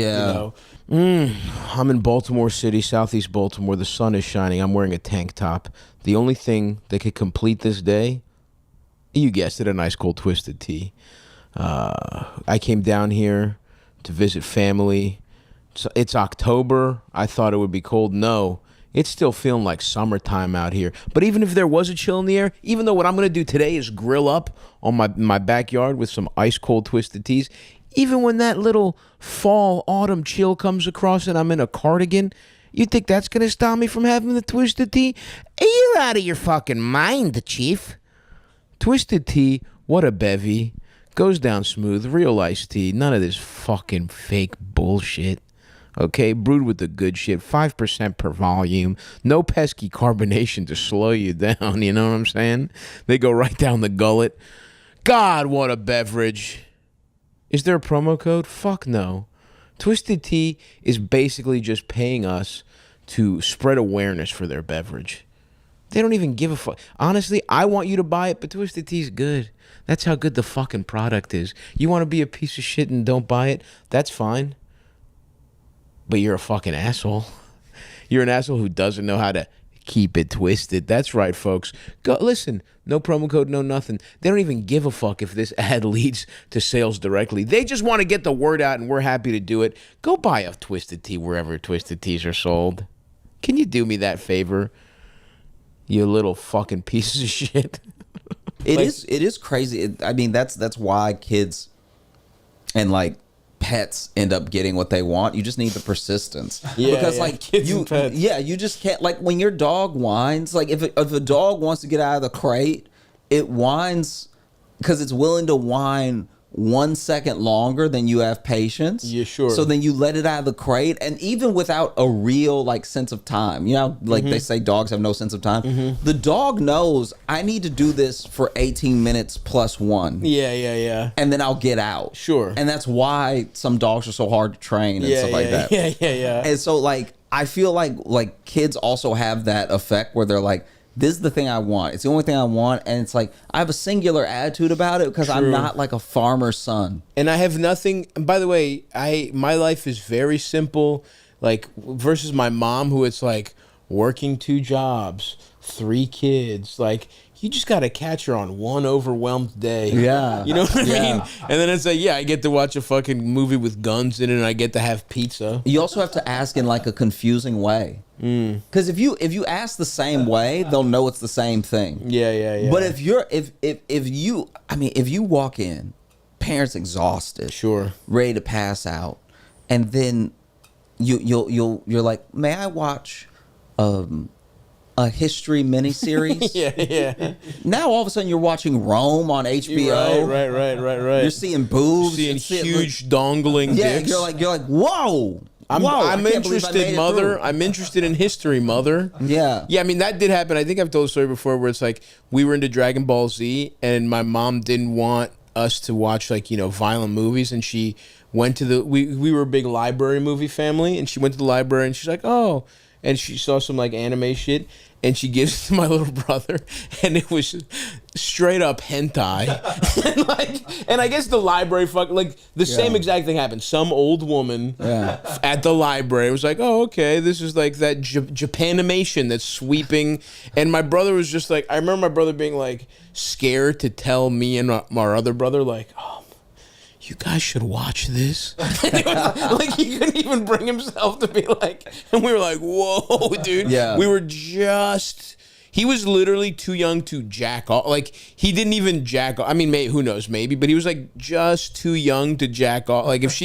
I'm in Baltimore City, Southeast Baltimore. The sun is shining. I'm wearing a tank top. The only thing that could complete this day, you guessed it, a nice cold twisted tea. I came down here to visit family. It's October. I thought it would be cold. No. It's still feeling like summertime out here. But even if there was a chill in the air, even though what I'm going to do today is grill up on my backyard with some ice cold twisted teas, even when that little fall, autumn chill comes across and I'm in a cardigan, you think that's going to stop me from having the twisted tea? You're out of your fucking mind, Chief. Twisted tea, what a bevy. Goes down smooth, real iced tea. None of this fucking fake bullshit. Okay, brewed with the good shit, 5% per volume, no pesky carbonation to slow you down, you know what I'm saying? They go right down the gullet. God, what a beverage. Is there a promo code? Fuck no. Twisted Tea is basically just paying us to spread awareness for their beverage. They don't even give a fuck. Honestly, I want you to buy it, but Twisted Tea's good. That's how good the fucking product is. You want to be a piece of shit and don't buy it? That's fine. But you're a fucking asshole. You're an asshole who doesn't know how to keep it twisted. That's right, folks. Go listen. No promo code, no nothing. They don't even give a fuck if this ad leads to sales directly. They just want to get the word out, and we're happy to do it. Go buy a Twisted Tea wherever Twisted Teas are sold. Can you do me that favor? You little fucking pieces of shit. It is crazy. I mean, that's why kids and like pets end up getting what they want. You just need the persistence. Because like kids and pets. You just can't, like when your dog whines, like if a dog wants to get out of the crate, it whines because it's willing to whine 1 second longer than you have patience. Yeah, sure. So then you let it out of the crate, and even without a real like sense of time, you know, like they say dogs have no sense of time. The dog knows I need to do this for 18 minutes plus one. Yeah. And then I'll get out. Sure. And that's why some dogs are so hard to train and stuff like that. Yeah. And so like I feel like kids also have that effect where they're like, this is the thing I want. It's the only thing I want. And it's like, I have a singular attitude about it because I'm not like a farmer's son. And I have nothing. By the way, my life is very simple. Like, versus my mom, who it's like working 2 jobs, 3 kids. Like, you just got to catch her on one overwhelmed day. Yeah. You know what I mean? And then it's like, yeah, I get to watch a fucking movie with guns in it and I get to have pizza. You also have to ask in like a confusing way. Because if you ask the same way, they'll know it's the same thing. Yeah. But if you walk in, parents exhausted, sure, ready to pass out, and then you're like, may I watch a history miniseries. yeah. Now all of a sudden you're watching Rome on HBO. Right. You're seeing boobs. You're seeing huge dongling dicks. You're like, whoa. I'm interested, mother. I'm interested in history, mother. Yeah. Yeah, I mean, that did happen. I think I've told the story before where it's like we were into Dragon Ball Z and my mom didn't want us to watch like, violent movies, and she went to we were a big library movie family, and she went to the library and she's like, oh, and she saw some like anime shit, and she gives it to my little brother, and it was straight up hentai. and I guess the library the same exact thing happened. Some old woman at the library was like, oh, okay, this is like that Japanimation that's sweeping. And my brother was just like, I remember my brother being like scared to tell me and our other brother like, oh, you guys should watch this. And it was, like, he couldn't even bring himself to be like, and we were like, whoa, dude. Yeah. We were he was literally too young to jack off. Like, he didn't even jack off. I mean, who knows, maybe, but he was like just too young to jack off. Like, if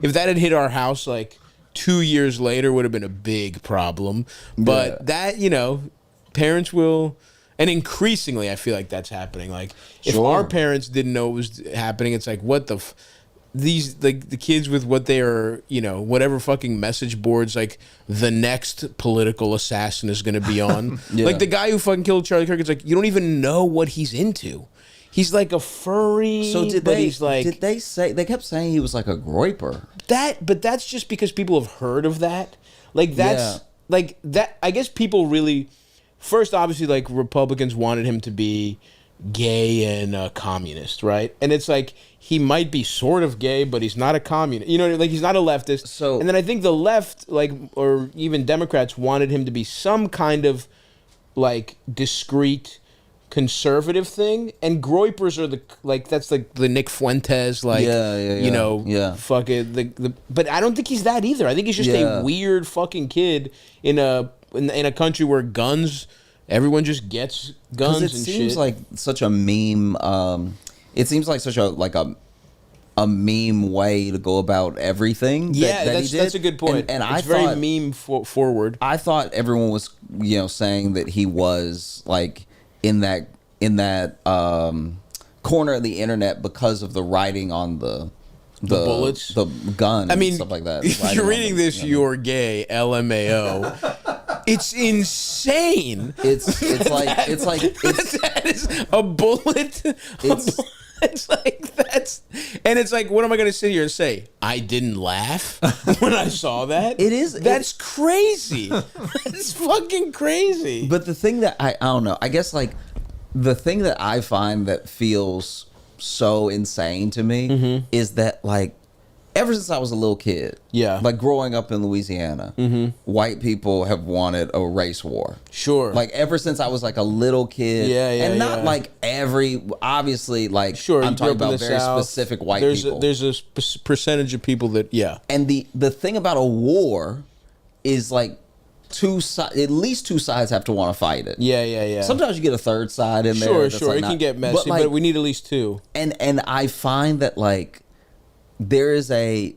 that had hit our house like 2 years later, would have been a big problem. But that, parents will. And increasingly, I feel like that's happening. Like, if our parents didn't know it was happening, it's like, what these like the kids with what they are, whatever fucking message boards, like the next political assassin is going to be on. Like the guy who fucking killed Charlie Kirk. It's like you don't even know what he's into. He's like a furry. So did they say they kept saying he was like a groiper? But that's just because people have heard of that. Like that's like that. I guess people really. First, obviously, like, Republicans wanted him to be gay and communist, right? And it's like, he might be sort of gay, but he's not a communist. Like, he's not a leftist. So, and then I think the left, like, or even Democrats wanted him to be some kind of, like, discreet conservative thing. And groypers are that's like the Nick Fuentes, like, fuck it. But I don't think he's that either. I think he's just a weird fucking kid in a country where everyone just gets guns and shit. It seems like such a meme. It seems like such a meme way to go about everything. That's a good point. And it's very meme forward. I thought everyone was saying that he was like in that corner of the internet because of the writing on the bullets, the gun, and stuff like that. If you're reading this, you're gay. LMAO. It's insane. It's like that is a bullet. It's like and it's like, what am I going to sit here and say? I didn't laugh when I saw that. That's crazy. That's fucking crazy. But the thing that I don't know. I guess like the thing that I find that feels so insane to me is that like ever since I was a little kid, like growing up in Louisiana, white people have wanted a race war. Sure. Like ever since I was like a little kid, and not like obviously like I'm talking about very specific white people. There's a percentage of people that And the thing about a war is like at least two sides have to want to fight it. Yeah. Sometimes you get a third side in there. Sure. Like, it can get messy, but we need at least two. And I find that like there is a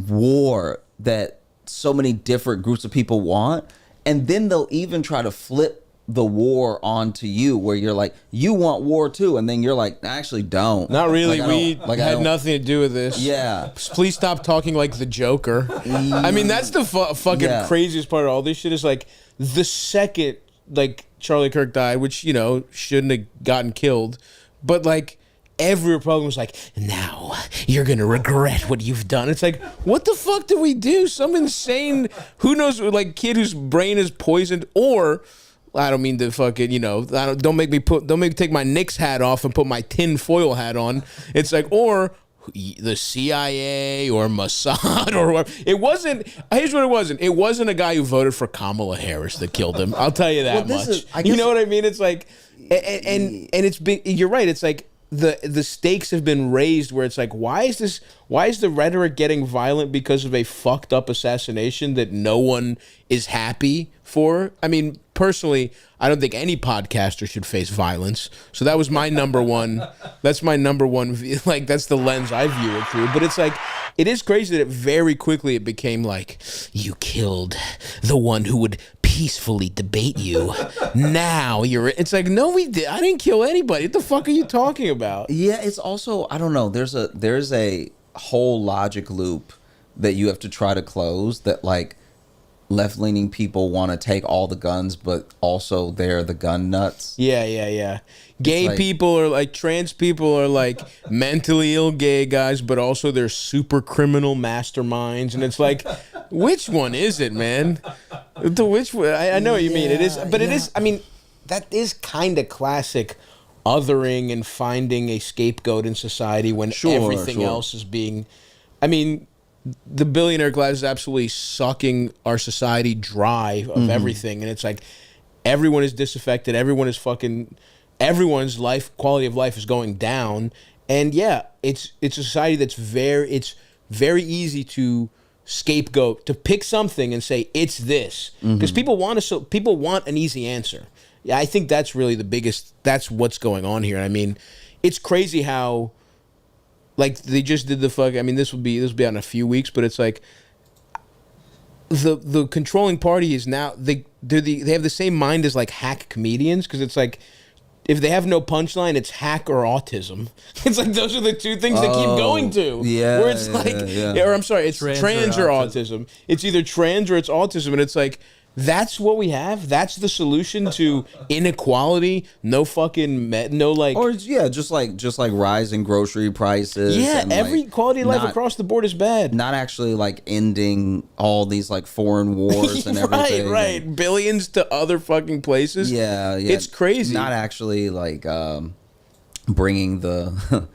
war that so many different groups of people want, and then they'll even try to flip the war onto you, where you're like, you want war too, and then you're like, I actually don't. Not really. We had nothing to do with this. Yeah. Please stop talking like the Joker. I mean, that's the fucking craziest part of all this shit is like the second like Charlie Kirk died, which shouldn't have gotten killed, but like every Republican was like, now you're gonna regret what you've done. It's like, what the fuck did we do? Some insane, who knows, like kid whose brain is poisoned, or I don't mean to fucking, don't make me take my Knicks hat off and put my tin foil hat on. It's like, or the CIA or Mossad or whatever. It wasn't. Here's what it wasn't. It wasn't a guy who voted for Kamala Harris that killed him. I'll tell you that much. You know what I mean? It's like, and it's big. You're right. It's like the stakes have been raised where it's like, why is the rhetoric getting violent because of a fucked up assassination that no one is happy for? I mean, personally, I don't think any podcaster should face violence. So that was my number one. That's my number one. Like, that's the lens I view it through. But it's like, it is crazy that very quickly it became like, you killed the one who would peacefully debate you. Now you're. It's like, no, we did. I didn't kill anybody. What the fuck are you talking about? Yeah, it's also, I don't know. There's a whole logic loop that you have to try to close. That like left-leaning people want to take all the guns, but also they're the gun nuts. Yeah. Gay people are like, trans people are like mentally ill gay guys, but also they're super criminal masterminds. And it's like, which one is it, man? Which one? I know what you mean. It is, but it is, I mean, that is kind of classic othering and finding a scapegoat in society when everything else is being, I mean, the billionaire class is absolutely sucking our society dry of everything. And it's like, everyone is disaffected. Everyone is fucking, everyone's quality of life is going down. And yeah, it's a society that's it's very easy to scapegoat, to pick something and say it's this, because people want an easy answer. Yeah, I think that's really that's what's going on here. I mean, it's crazy how, like, they just did the fuck. I mean, this will be out in a few weeks, but it's like the controlling party is now they have the same mind as like hack comedians, because it's like, if they have no punchline, it's hack or autism. It's like those are the two things they keep going to. Yeah. Where it's or I'm sorry, it's trans or autism. It's either trans or it's autism, and it's like, that's what we have. That's the solution to inequality. No fucking no like. Or just like rising grocery prices. Yeah, and every like quality of life across the board is bad. Not actually like ending all these like foreign wars and everything. Right. Billions to other fucking places. Yeah. It's crazy. Not actually like bringing the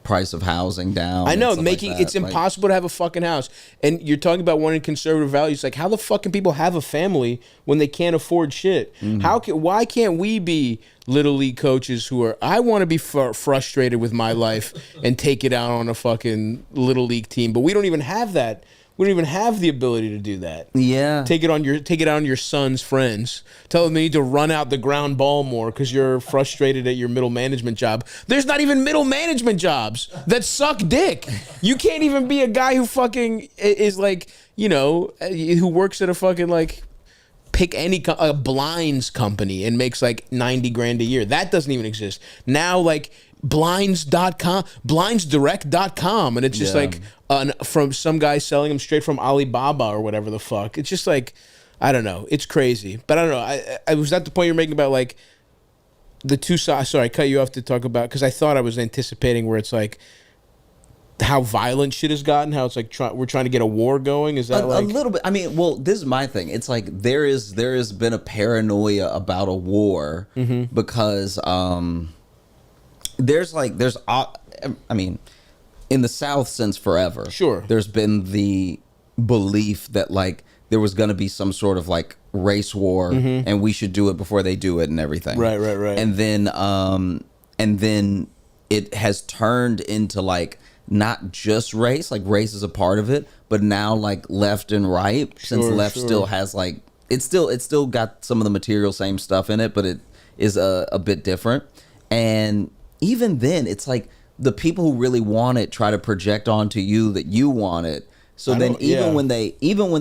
price of housing down. I know, making it's impossible to have a fucking house. And you're talking about wanting conservative values. Like, how the fuck can people have a family when they can't afford shit? Why can't we be little league coaches who are, I want to be frustrated with my life and take it out on a fucking little league team, but we don't even have that. We don't even have the ability to do that. Yeah. Take it out on your son's friends. Tell them they need to run out the ground ball more because you're frustrated at your middle management job. There's not even middle management jobs that suck dick. You can't even be a guy who fucking is like, you know, who works at a fucking like, pick a blinds company and makes like 90 grand a year. That doesn't even exist. Now like blinds.com, blindsdirect.com, and it's just like from some guy selling them straight from Alibaba or whatever the fuck. It's just like, I don't know. It's crazy. But I don't know. I was at the point you're making about like the two sides. Sorry, I cut you off to talk about, because I thought I was anticipating where it's like how violent shit has gotten, how it's like we're trying to get a war going. Is that like a little bit? I mean, well, this is my thing. It's like there has been a paranoia about a war because I mean, in the South since forever, there's been the belief that like there was going to be some sort of like race war and we should do it before they do it and everything. Right. And then it has turned into like not just race, like race is a part of it, but now like left and right, since left still has like, it's still got some of the material same stuff in it, but it is a bit different. And even then, it's like the people who really want it try to project onto you that you want it. So then when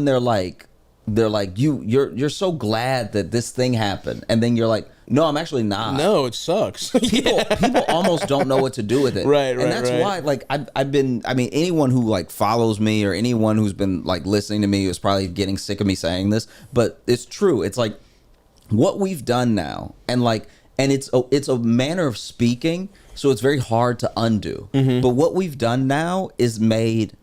they're like you're so glad that this thing happened, and then you're like, no, I'm actually not. No, it sucks. People almost don't know what to do with it. Right. And that's why, like, I've been, I mean, anyone who like follows me or anyone who's been like listening to me is probably getting sick of me saying this, but it's true. It's like what we've done now, and it's a manner of speaking, so it's very hard to undo. But what we've done now is made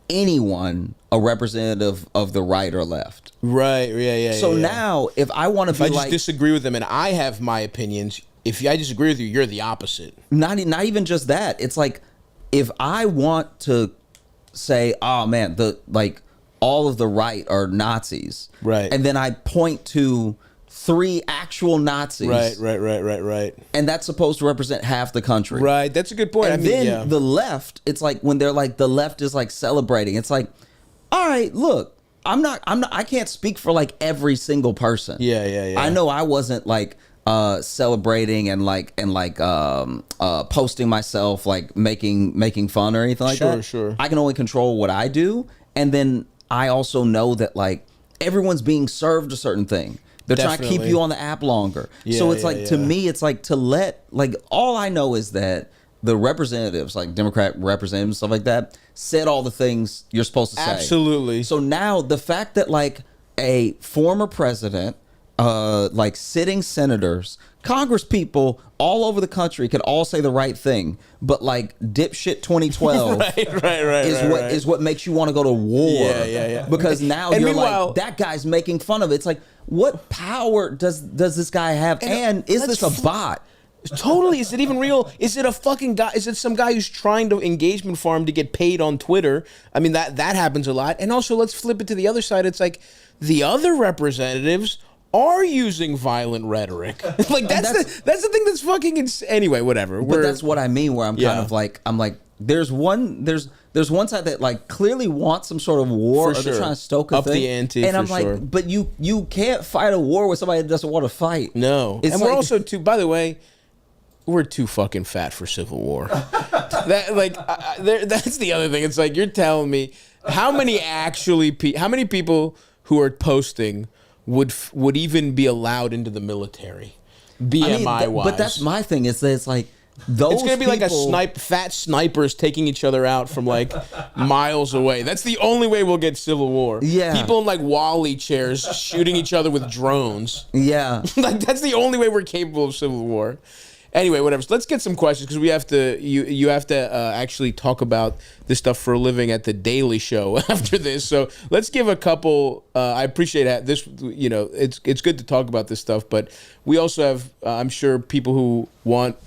anyone a representative of the right or left. Right. Yeah. So now, if I want to be, if I just disagree with them and I have my opinions, if I disagree with you, you're the opposite. Not even just that. It's like, if I want to say, oh man, all of the right are Nazis. Right. And then I point to 3 actual Nazis. Right. And that's supposed to represent half the country. Right. That's a good point. And then the left, it's like when they're like, the left is like celebrating. It's like, all right, look, I can't speak for like every single person. Yeah. I know I wasn't like celebrating and posting myself, like making fun or anything like that. Sure. I can only control what I do. And then I also know that like everyone's being served a certain thing. They're trying to keep you on the app longer. So it's like, to me, it's like to let, like, all I know is that the representatives, like Democrat representatives, stuff like that, said all the things you're supposed to say. Absolutely. So now the fact that like a former president, like sitting senators, Congress people all over the country could all say the right thing, but like dipshit 2012 is what makes you want to go to war. Because now you're like, that guy's making fun of it. It's like, what power does this guy have? And is this a bot? Totally. Is it even real? Is it a fucking guy? Is it some guy who's trying to engagement farm to get paid on Twitter? I mean, that happens a lot. And also, let's flip it to the other side. It's like the other representatives are using violent rhetoric. Like that's the thing that's fucking anyway, whatever. But that's what I mean, where I'm kind of like, there's one side that like clearly wants some sort of war, or they're trying to stoke a up thing. The ante, and I'm like, but you can't fight a war with somebody that doesn't want to fight. No. And we're also too, by the way, we're too fucking fat for civil war. That's the other thing. It's like, you're telling me how many people who are posting would even be allowed into the military, BMI wise. But that's my thing. Is that it's like those. It's gonna be like fat snipers taking each other out from like miles away. That's the only way we'll get civil war. Yeah, people in like Wall-E chairs shooting each other with drones. Yeah, like that's the only way we're capable of civil war. Anyway, whatever. So let's get some questions, because we have to. You have to actually talk about this stuff for a living at the Daily Show after this. So let's give a couple. I appreciate that. This, it's good to talk about this stuff, but we also have, I'm sure, people who want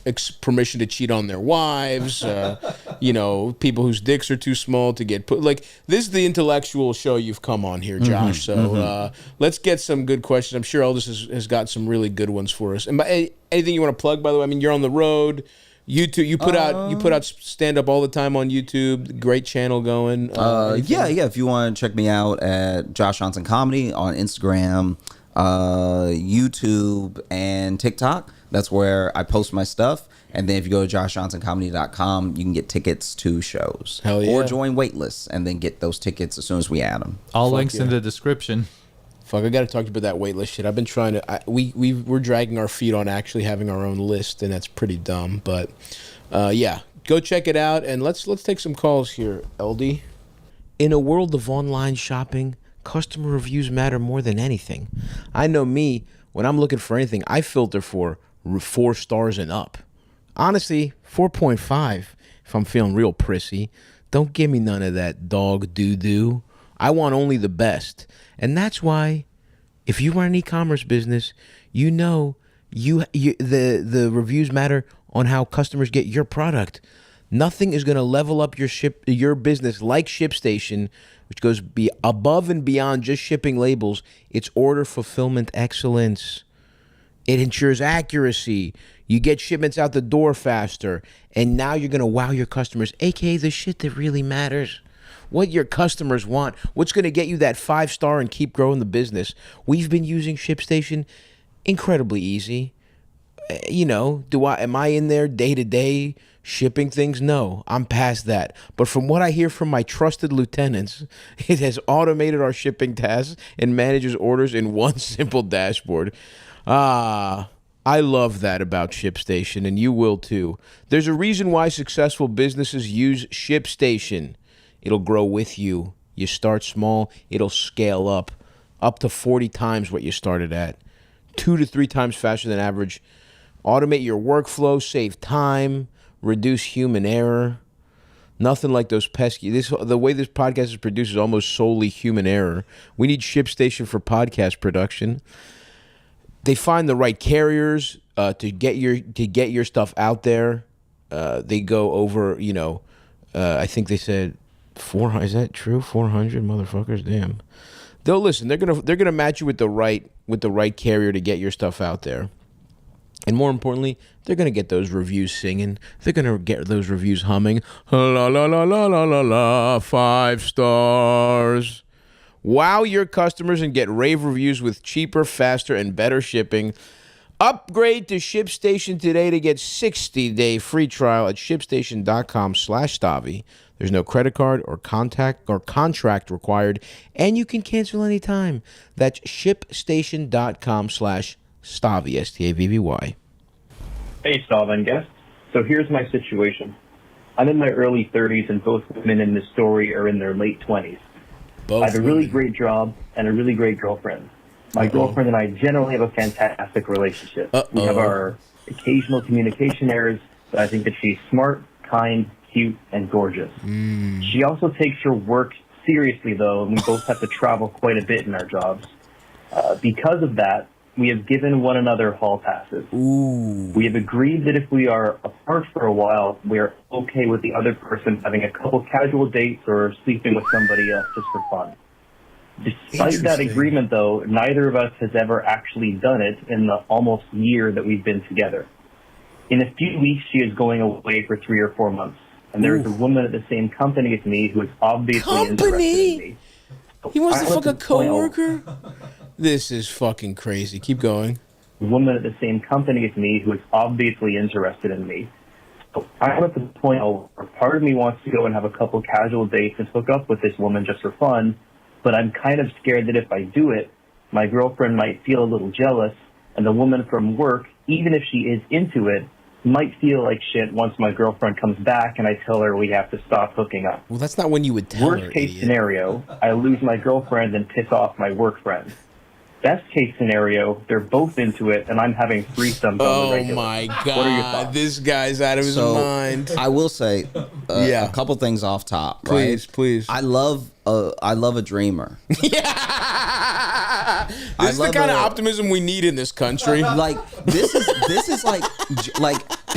permission to cheat on their wives. People whose dicks are too small to get put. Like, this is the intellectual show you've come on here, Josh. So let's get some good questions. I'm sure Aldous has got some really good ones for us. And anything you want to plug, by the way? I mean, you're on the road. YouTube, you put out stand up all the time on YouTube. Great channel going. Yeah. If you want to check me out at Josh Johnson Comedy on Instagram, YouTube, and TikTok. That's where I post my stuff. And then if you go to joshjohnsоncomedy.com, you can get tickets to shows. Hell yeah. Or join waitlists and then get those tickets as soon as we add them. All links in the description. Fuck, I got to talk to you about that waitlist shit. I've been trying to. We're dragging our feet on actually having our own list, and that's pretty dumb. But yeah, go check it out, and let's take some calls here, LD. In a world of online shopping, customer reviews matter more than anything. I know me, when I'm looking for anything, I filter for 4 stars and up. Honestly, 4.5 if I'm feeling real prissy. Don't give me none of that dog doo-doo. I want only the best. And that's why, if you run an e-commerce business, the reviews matter on how customers get your product. Nothing is going to level up your business like ShipStation, which goes above and beyond just shipping labels. It's order fulfillment excellence. It ensures accuracy. You get shipments out the door faster, and now you're going to wow your customers, aka the shit that really matters. What your customers want, what's going to get you that 5-star and keep growing the business. We've been using ShipStation, incredibly easy. Am I in there day to day shipping things? No, I'm past that. But from what I hear from my trusted lieutenants, it has automated our shipping tasks and manages orders in one simple dashboard. I love that about ShipStation, and you will too. There's a reason why successful businesses use ShipStation. It'll grow with you. You start small, it'll scale up to 40 times what you started at. 2 to 3 times faster than average. Automate your workflow, save time, reduce human error. Nothing like those pesky. The way this podcast is produced is almost solely human error. We need ShipStation for podcast production. They find the right carriers to get your stuff out there. They go over, I think they said 400. Is that true? 400 motherfuckers. Damn. They'll listen. They're gonna match you with the right carrier to get your stuff out there. And more importantly, they're gonna get those reviews singing. They're gonna get those reviews humming. La la la la la la la. 5 stars. Wow your customers and get rave reviews with cheaper, faster, and better shipping. Upgrade to ShipStation today to get 60-day free trial at shipstation.com/Stavvy. There's no credit card or contract required, and you can cancel anytime. That's shipstation.com/Stavvy, Stavvy. Hey, Stavvy and guests. So here's my situation. I'm in my early 30s, and both women in this story are in their late 20s. I have a really great job and a really great girlfriend. My girlfriend and I generally have a fantastic relationship. We have our occasional communication errors, but I think that she's smart, kind, cute, and gorgeous. She also takes her work seriously, though, and we both have to travel quite a bit in our jobs. Because of that, we have given one another hall passes. We have agreed that if we are apart for a while, we are okay with the other person having a couple casual dates or sleeping with somebody else just for fun. Despite that agreement, though, neither of us has ever actually done it in the almost year that we've been together. In a few weeks, she is going away for 3 or 4 months, and there is a woman at the same company as me who is obviously interested in me. He wants to fuck a coworker? This is fucking crazy. Keep going. A woman at the same company as me who is obviously interested in me. So I'm at the point where part of me wants to go and have a couple casual dates and hook up with this woman just for fun, but I'm kind of scared that if I do it, my girlfriend might feel a little jealous, and the woman from work, even if she is into it, might feel like shit once my girlfriend comes back and I tell her we have to stop hooking up. Well, that's not when you would tell her. Worst case scenario, I lose my girlfriend and piss off my work friend. Best case scenario, they're both into it, and I'm having threesomes on the regular. Oh my God! What are your thoughts? This guy's out of his mind. I will say, a couple things off top. Please. I love a dreamer. Yeah. This is the kind of optimism we need in this country. Like this is like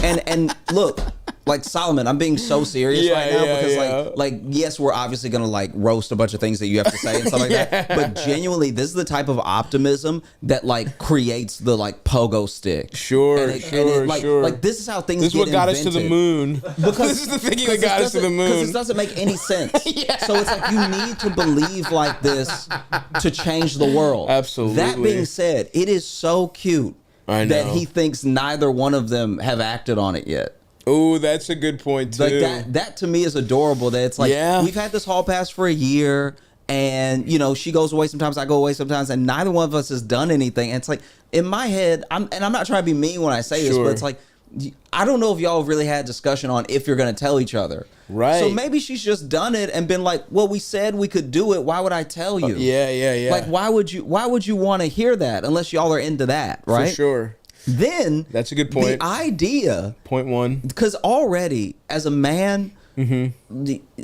and look. Like, Solomon, I'm being so serious right now because like yes, we're obviously gonna like roast a bunch of things that you have to say and stuff like that. But genuinely, this is the type of optimism that like creates the like pogo stick. Sure. Like this is how things. This is what got us to the moon. Because this is the thinking that got us to the moon. Because it doesn't make any sense. So it's like you need to believe like this to change the world. Absolutely. That being said, it is so cute that he thinks neither one of them have acted on it yet. Oh, that's a good point too. Like that to me is adorable. That it's like we've had this hall pass for a year, and you know she goes away sometimes, I go away sometimes, and neither one of us has done anything. And it's like in my head, I'm not trying to be mean when I say this, but it's like I don't know if y'all really had a discussion on if you're gonna tell each other. Right. So maybe she's just done it and been like, well, we said we could do it. Why would I tell you? Yeah. Like why would you want to hear that unless y'all are into that, right? For sure. Then that's a good point. The idea, point one, because already as a man,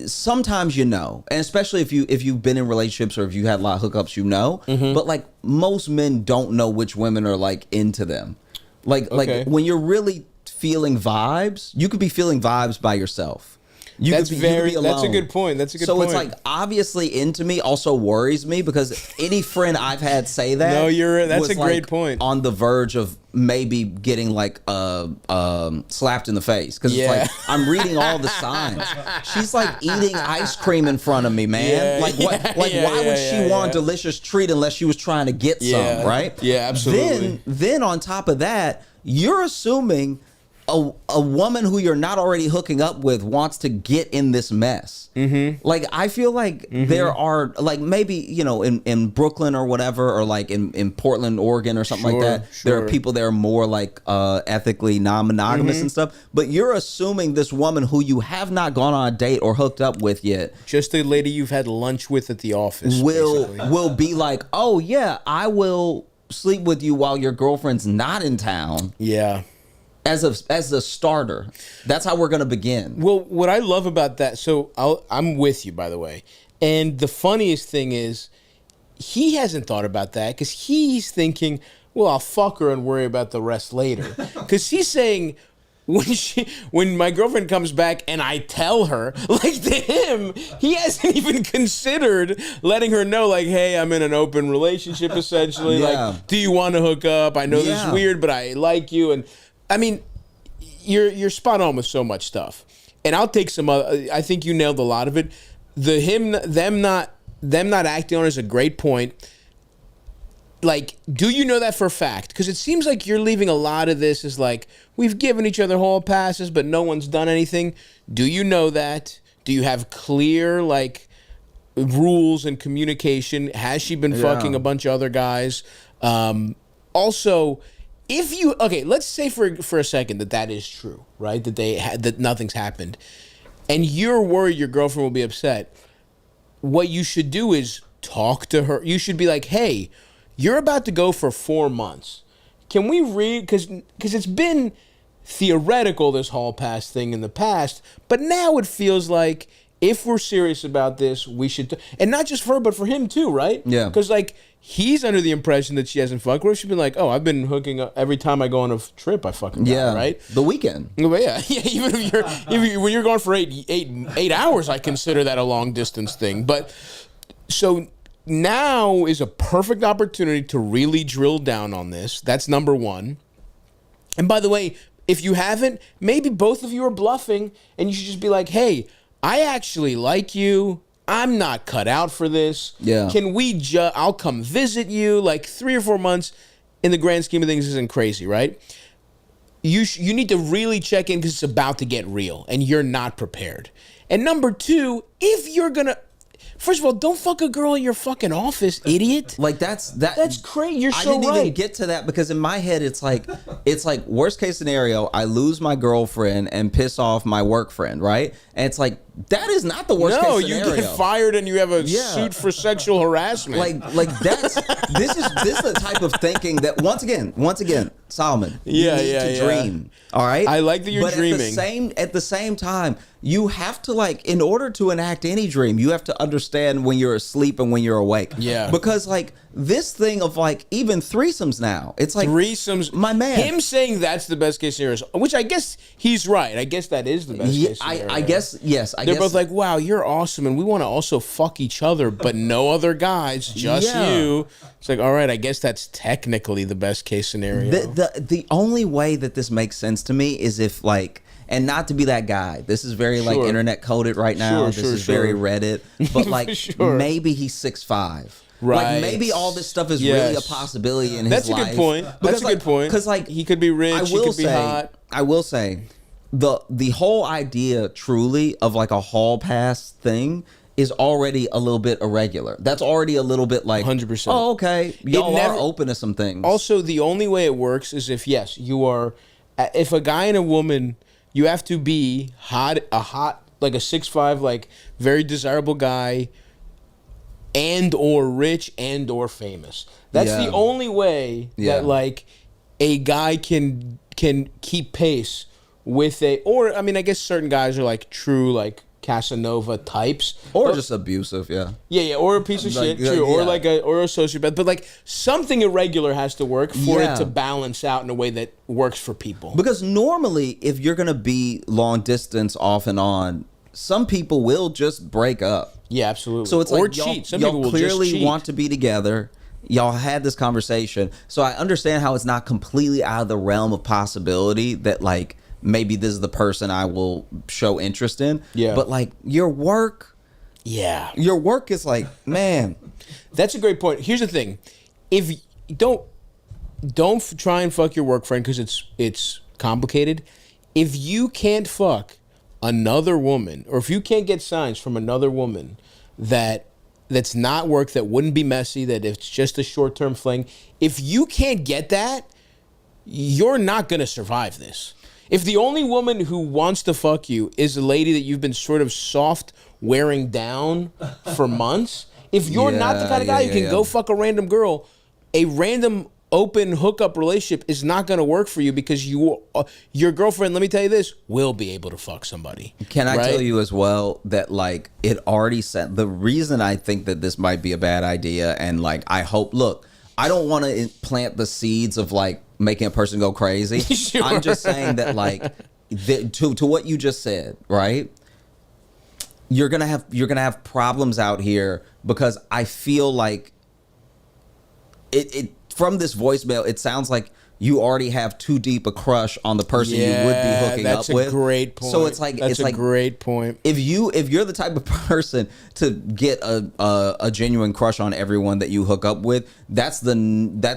sometimes you know, and especially if you've been in relationships or if you had a lot of hookups, you know. But like most men don't know which women are like into them. Like when you're really feeling vibes, you could be feeling vibes by yourself. That's a good point. That's a good point. So it's like obviously into me also worries me because any friend I've had say that that's a great point. On the verge of maybe getting like slapped in the face because it's like I'm reading all the signs. She's like eating ice cream in front of me, man. Why would she want a delicious treat unless she was trying to get some, right? Yeah, absolutely. Then on top of that, you're assuming a woman who you're not already hooking up with wants to get in this mess. Like I feel like there are like maybe you know in Brooklyn or whatever or like in Portland, Oregon or something like that. There are people that are more like ethically non-monogamous and stuff. But you're assuming this woman who you have not gone on a date or hooked up with yet, just a lady you've had lunch with at the office, will be like, oh yeah, I will sleep with you while your girlfriend's not in town. Yeah. As a starter, that's how we're going to begin. Well, what I love about that, so I'm with you, by the way. And the funniest thing is, he hasn't thought about that because he's thinking, well, I'll fuck her and worry about the rest later. Because he's saying, when my girlfriend comes back and I tell her, like to him, he hasn't even considered letting her know, like, hey, I'm in an open relationship, essentially. Like, do you want to hook up? I know this is weird, but I like you. And I mean, you're spot on with so much stuff, and I'll take some other. I think you nailed a lot of it. Them not acting on it is a great point. like, do you know that for a fact? Because it seems like you're leaving a lot of this as like, we've given each other hall passes, but no one's done anything. Do you know that? Do you have clear, like, rules and communication? Has she been fucking a bunch of other guys? Also, if you, okay, let's say for a second that is true, right? That that nothing's happened, and you're worried your girlfriend will be upset. What you should do is talk to her. You should be like, hey, you're about to go for 4 months. Can we read? Because it's been theoretical, this hall pass thing in the past, but now it feels like if we're serious about this, we should, and not just for her, but for him too, right? Yeah. Because like he's under the impression that she hasn't fucked. What if she's been like, oh, I've been hooking up every time I go on a trip, I fucking got, right? The weekend. But yeah. Even if when you're going for eight hours, I consider that a long distance thing. But so now is a perfect opportunity to really drill down on this. That's number one. And by the way, if you haven't, maybe both of you are bluffing, and you should just be like, hey, I actually like you. I'm not cut out for this. Yeah. Can we I'll come visit you. Like 3 or 4 months in the grand scheme of things isn't crazy, right? You need to really check in because it's about to get real and you're not prepared. And number two, if you're going to, first of all, don't fuck a girl in your fucking office, idiot. Like that's crazy. You're so right. I didn't even get to that because in my head it's like worst case scenario, I lose my girlfriend and piss off my work friend, right? And it's like that is not the worst case scenario. No, you get fired and you have a suit for sexual harassment. Like that's this is the type of thinking that once again, Solomon, you need to dream. All right? I like that you're dreaming. At the same time, you have to, like, in order to enact any dream, you have to understand when you're asleep and when you're awake. Yeah. Because, like, this thing of, like, even threesomes now, it's like threesomes. My man, him saying that's the best case scenario, which I guess he's right. I guess that is the best case scenario. I guess yes. They're both like, wow, you're awesome, and we want to also fuck each other, but no other guys, just you. It's like, all right, I guess that's technically the best case scenario. The only way that this makes sense to me is if, like, and not to be that guy. This is very like internet coded right now. This is very Reddit. But like maybe he's 6'5". Right. Like maybe all this stuff is really a possibility in his life. That's a good point. That's a good point. Because like he could be rich, he could be hot. I will say the whole idea truly of like a hall pass thing is already a little bit irregular. That's already a little bit like 100%. Oh, okay. Y'all are open to some things. Also, the only way it works is if you are if a guy and a woman, you have to be hot like a 6'5", like very desirable guy, and or rich and or famous. That's the only way that like a guy can keep pace with or I mean I guess certain guys are like true like Casanova types, or just abusive, or a piece of shit, true, or like a sociopath, but like something irregular has to work for it to balance out in a way that works for people. Because normally, if you're gonna be long distance off and on, some people will just break up. Yeah, absolutely. So it's or like cheat. Some y'all people will clearly just cheat. want to be together. Y'all had this conversation, so I understand how it's not completely out of the realm of possibility that like. Maybe this is the person I will show interest in. Yeah. But like your work. Yeah. Your work is like, man. That's a great point. Here's the thing. If don't try and fuck your work friend because it's complicated. If you can't fuck another woman, or if you can't get signs from another woman that's not work, that wouldn't be messy, that it's just a short-term fling, if you can't get that, you're not going to survive this. If the only woman who wants to fuck you is a lady that you've been sort of soft wearing down for months, if you're not the kind of guy who can go fuck a random girl, a random open hookup relationship is not going to work for you because your girlfriend, let me tell you this, will be able to fuck somebody. Can I tell you as well that like it already said, the reason I think that this might be a bad idea and like I hope, look, I don't want to plant the seeds of like making a person go crazy. Sure. I'm just saying that like to what you just said, right? You're gonna have problems out here because I feel like it from this voicemail, it sounds like you already have too deep a crush on the person you would be hooking up with. That's a great point. So it's like that's a great point. If you're the type of person to get a genuine crush on everyone that you hook up with, that's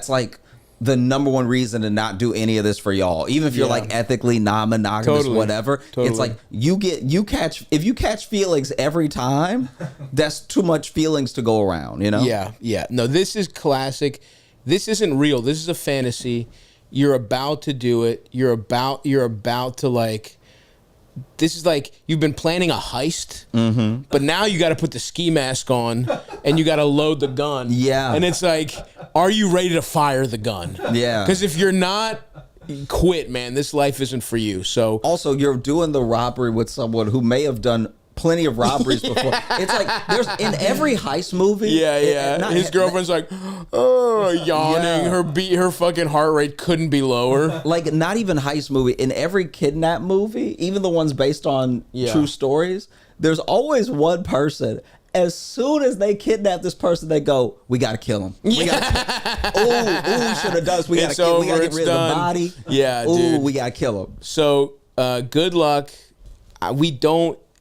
like the number one reason to not do any of this for y'all. Even if you're like ethically non-monogamous, whatever. It's like if you catch feelings every time, that's too much feelings to go around, you know? Yeah. No, this is classic. This isn't real. This is a fantasy. You're about to do it. You're about to like. This is like you've been planning a heist, but now you got to put the ski mask on and you got to load the gun. Yeah. And it's like, are you ready to fire the gun? Yeah. Because if you're not, quit, man. This life isn't for you. So also, you're doing the robbery with someone who may have done plenty of robberies before. It's like there's in every heist movie. Yeah. His girlfriend's like, oh, yawning. Yeah. Her fucking heart rate couldn't be lower. Like not even heist movie. In every kidnap movie, even the ones based on true stories, there's always one person. As soon as they kidnap this person, they go, "We gotta kill him. We gotta we should have done this. We gotta get rid of the body. Yeah, dude. We gotta kill him." So good luck.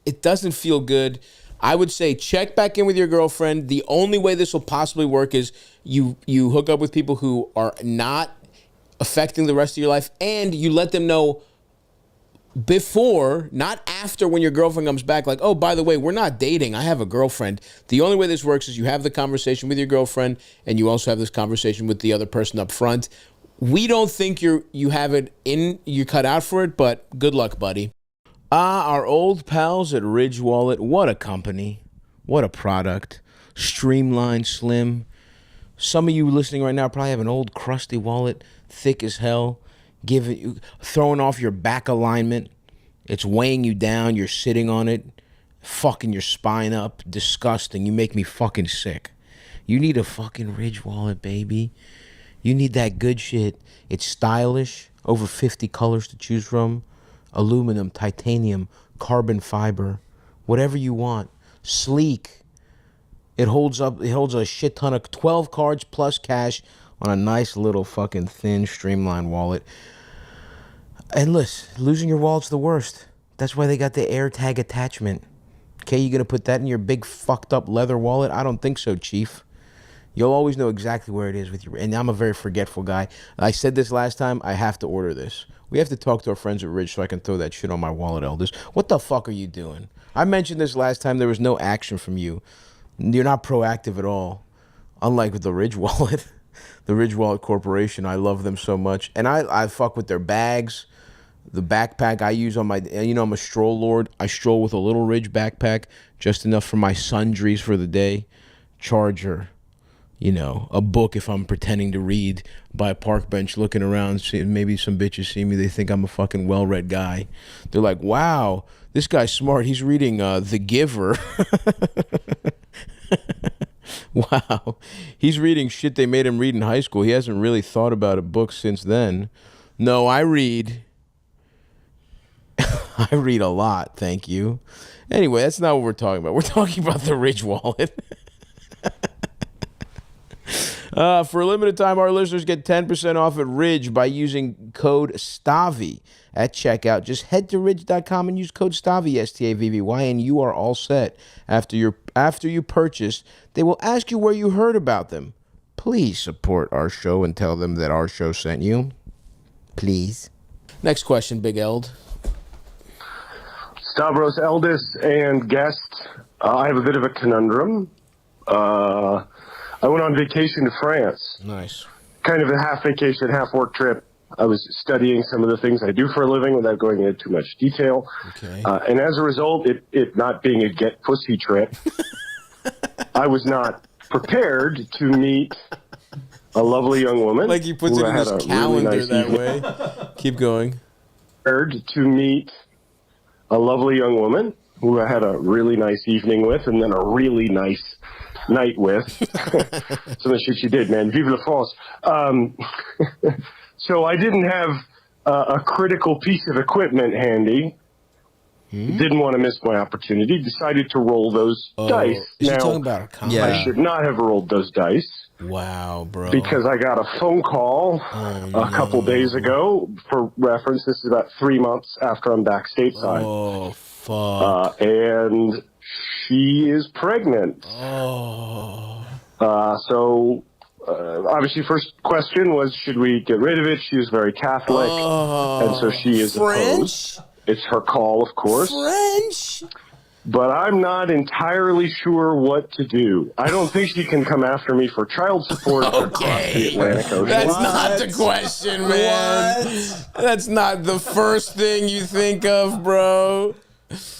It doesn't feel good. I would say check back in with your girlfriend. The only way this will possibly work is you hook up with people who are not affecting the rest of your life, and you let them know before, not after, when your girlfriend comes back, like, oh, by the way, we're not dating. I have a girlfriend. The only way this works is you have the conversation with your girlfriend, and you also have this conversation with the other person up front. We don't think you have it you're cut out for it, but good luck, buddy. Our old pals at Ridge Wallet. What a company. What a product. Streamlined, slim. Some of you listening right now probably have an old crusty wallet, thick as hell, throwing off your back alignment. It's weighing you down. You're sitting on it, fucking your spine up. Disgusting. You make me fucking sick. You need a fucking Ridge Wallet, baby. You need that good shit. It's stylish. Over 50 colors to choose from. Aluminum, titanium, carbon fiber, whatever you want. Sleek. It holds a shit ton of 12 cards plus cash on a nice little fucking thin, streamlined wallet. And listen, losing your wallet's the worst. That's why they got the AirTag attachment. Okay, you gonna put that in your big fucked up leather wallet? I don't think so, Chief. You'll always know exactly where it is with your. And I'm a very forgetful guy. I said this last time. I have to order this. We have to talk to our friends at Ridge so I can throw that shit on my wallet, Elders. What the fuck are you doing? I mentioned this last time. There was no action from you. You're not proactive at all. Unlike with the Ridge Wallet. The Ridge Wallet Corporation. I love them so much. And I fuck with their bags. The backpack I use on my, I'm a stroll lord. I stroll with a little Ridge backpack. Just enough for my sundries for the day. Charger. A book if I'm pretending to read by a park bench, looking around, maybe some bitches see me, they think I'm a fucking well-read guy. They're like, wow, this guy's smart. He's reading The Giver. Wow. He's reading shit they made him read in high school. He hasn't really thought about a book since then. No, I read. I read a lot, thank you. Anyway, that's not what we're talking about. We're talking about the Ridge Wallet. For a limited time, our listeners get 10% off at Ridge by using code Stavvy at checkout. Just head to ridge.com and use code Stavvy, Stavvy, and you are all set. After you purchase, they will ask you where you heard about them. Please support our show and tell them that our show sent you. Please. Next question, Big Eld. Stavros, eldest, and guest. I have a bit of a conundrum. I went on vacation to France. Nice. Kind of a half vacation, half work trip. I was studying some of the things I do for a living without going into too much detail. Okay. And as a result, it not being a get pussy trip, I was not prepared to meet a lovely young woman. Like he puts it in his calendar really nice that way. Keep going. Prepared to meet a lovely young woman who I had a really nice evening with, and then a really nice night with. Some of the shit she did, man. Vive la France. So I didn't have a critical piece of equipment handy. Didn't want to miss my opportunity. Decided to roll those dice. Is now, he talking about a condom? I should not have rolled those dice. Wow, bro. Because I got a phone call a couple days ago. For reference, this is about 3 months after I'm back stateside. Oh, fuck. And she is pregnant. Oh. So obviously, first question was, should we get rid of it? She was very Catholic, and so she is opposed. It's her call, of course. French? But I'm not entirely sure what to do. I don't think she can come after me for child support across the Atlantic Ocean. That's not the question, man. That's not the first thing you think of, bro.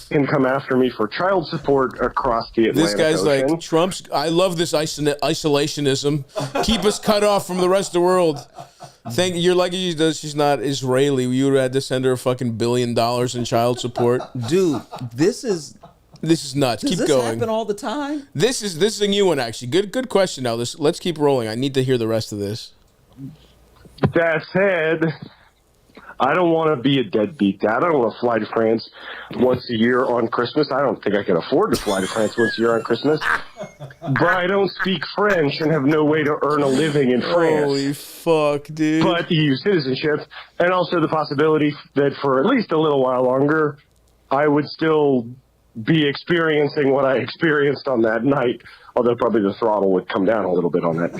Can come after me for child support across the Atlantic This guy's Ocean. like, Trump's, I love this isolationism. Keep us cut off from the rest of the world. You're lucky she's not Israeli. You would have had to send her a fucking $1 billion in child support. Dude, this is nuts. Keep going. Does this happen all the time? This is a new one, actually. Good question. Now, let's keep rolling. I need to hear the rest of this. That said, I don't want to be a deadbeat dad. I don't want to fly to France once a year on Christmas. I don't think I can afford to fly to France once a year on Christmas. But I don't speak French and have no way to earn a living in France. Holy fuck, dude. But EU citizenship, and also the possibility that for at least a little while longer, I would still be experiencing what I experienced on that night, although probably the throttle would come down a little bit on that.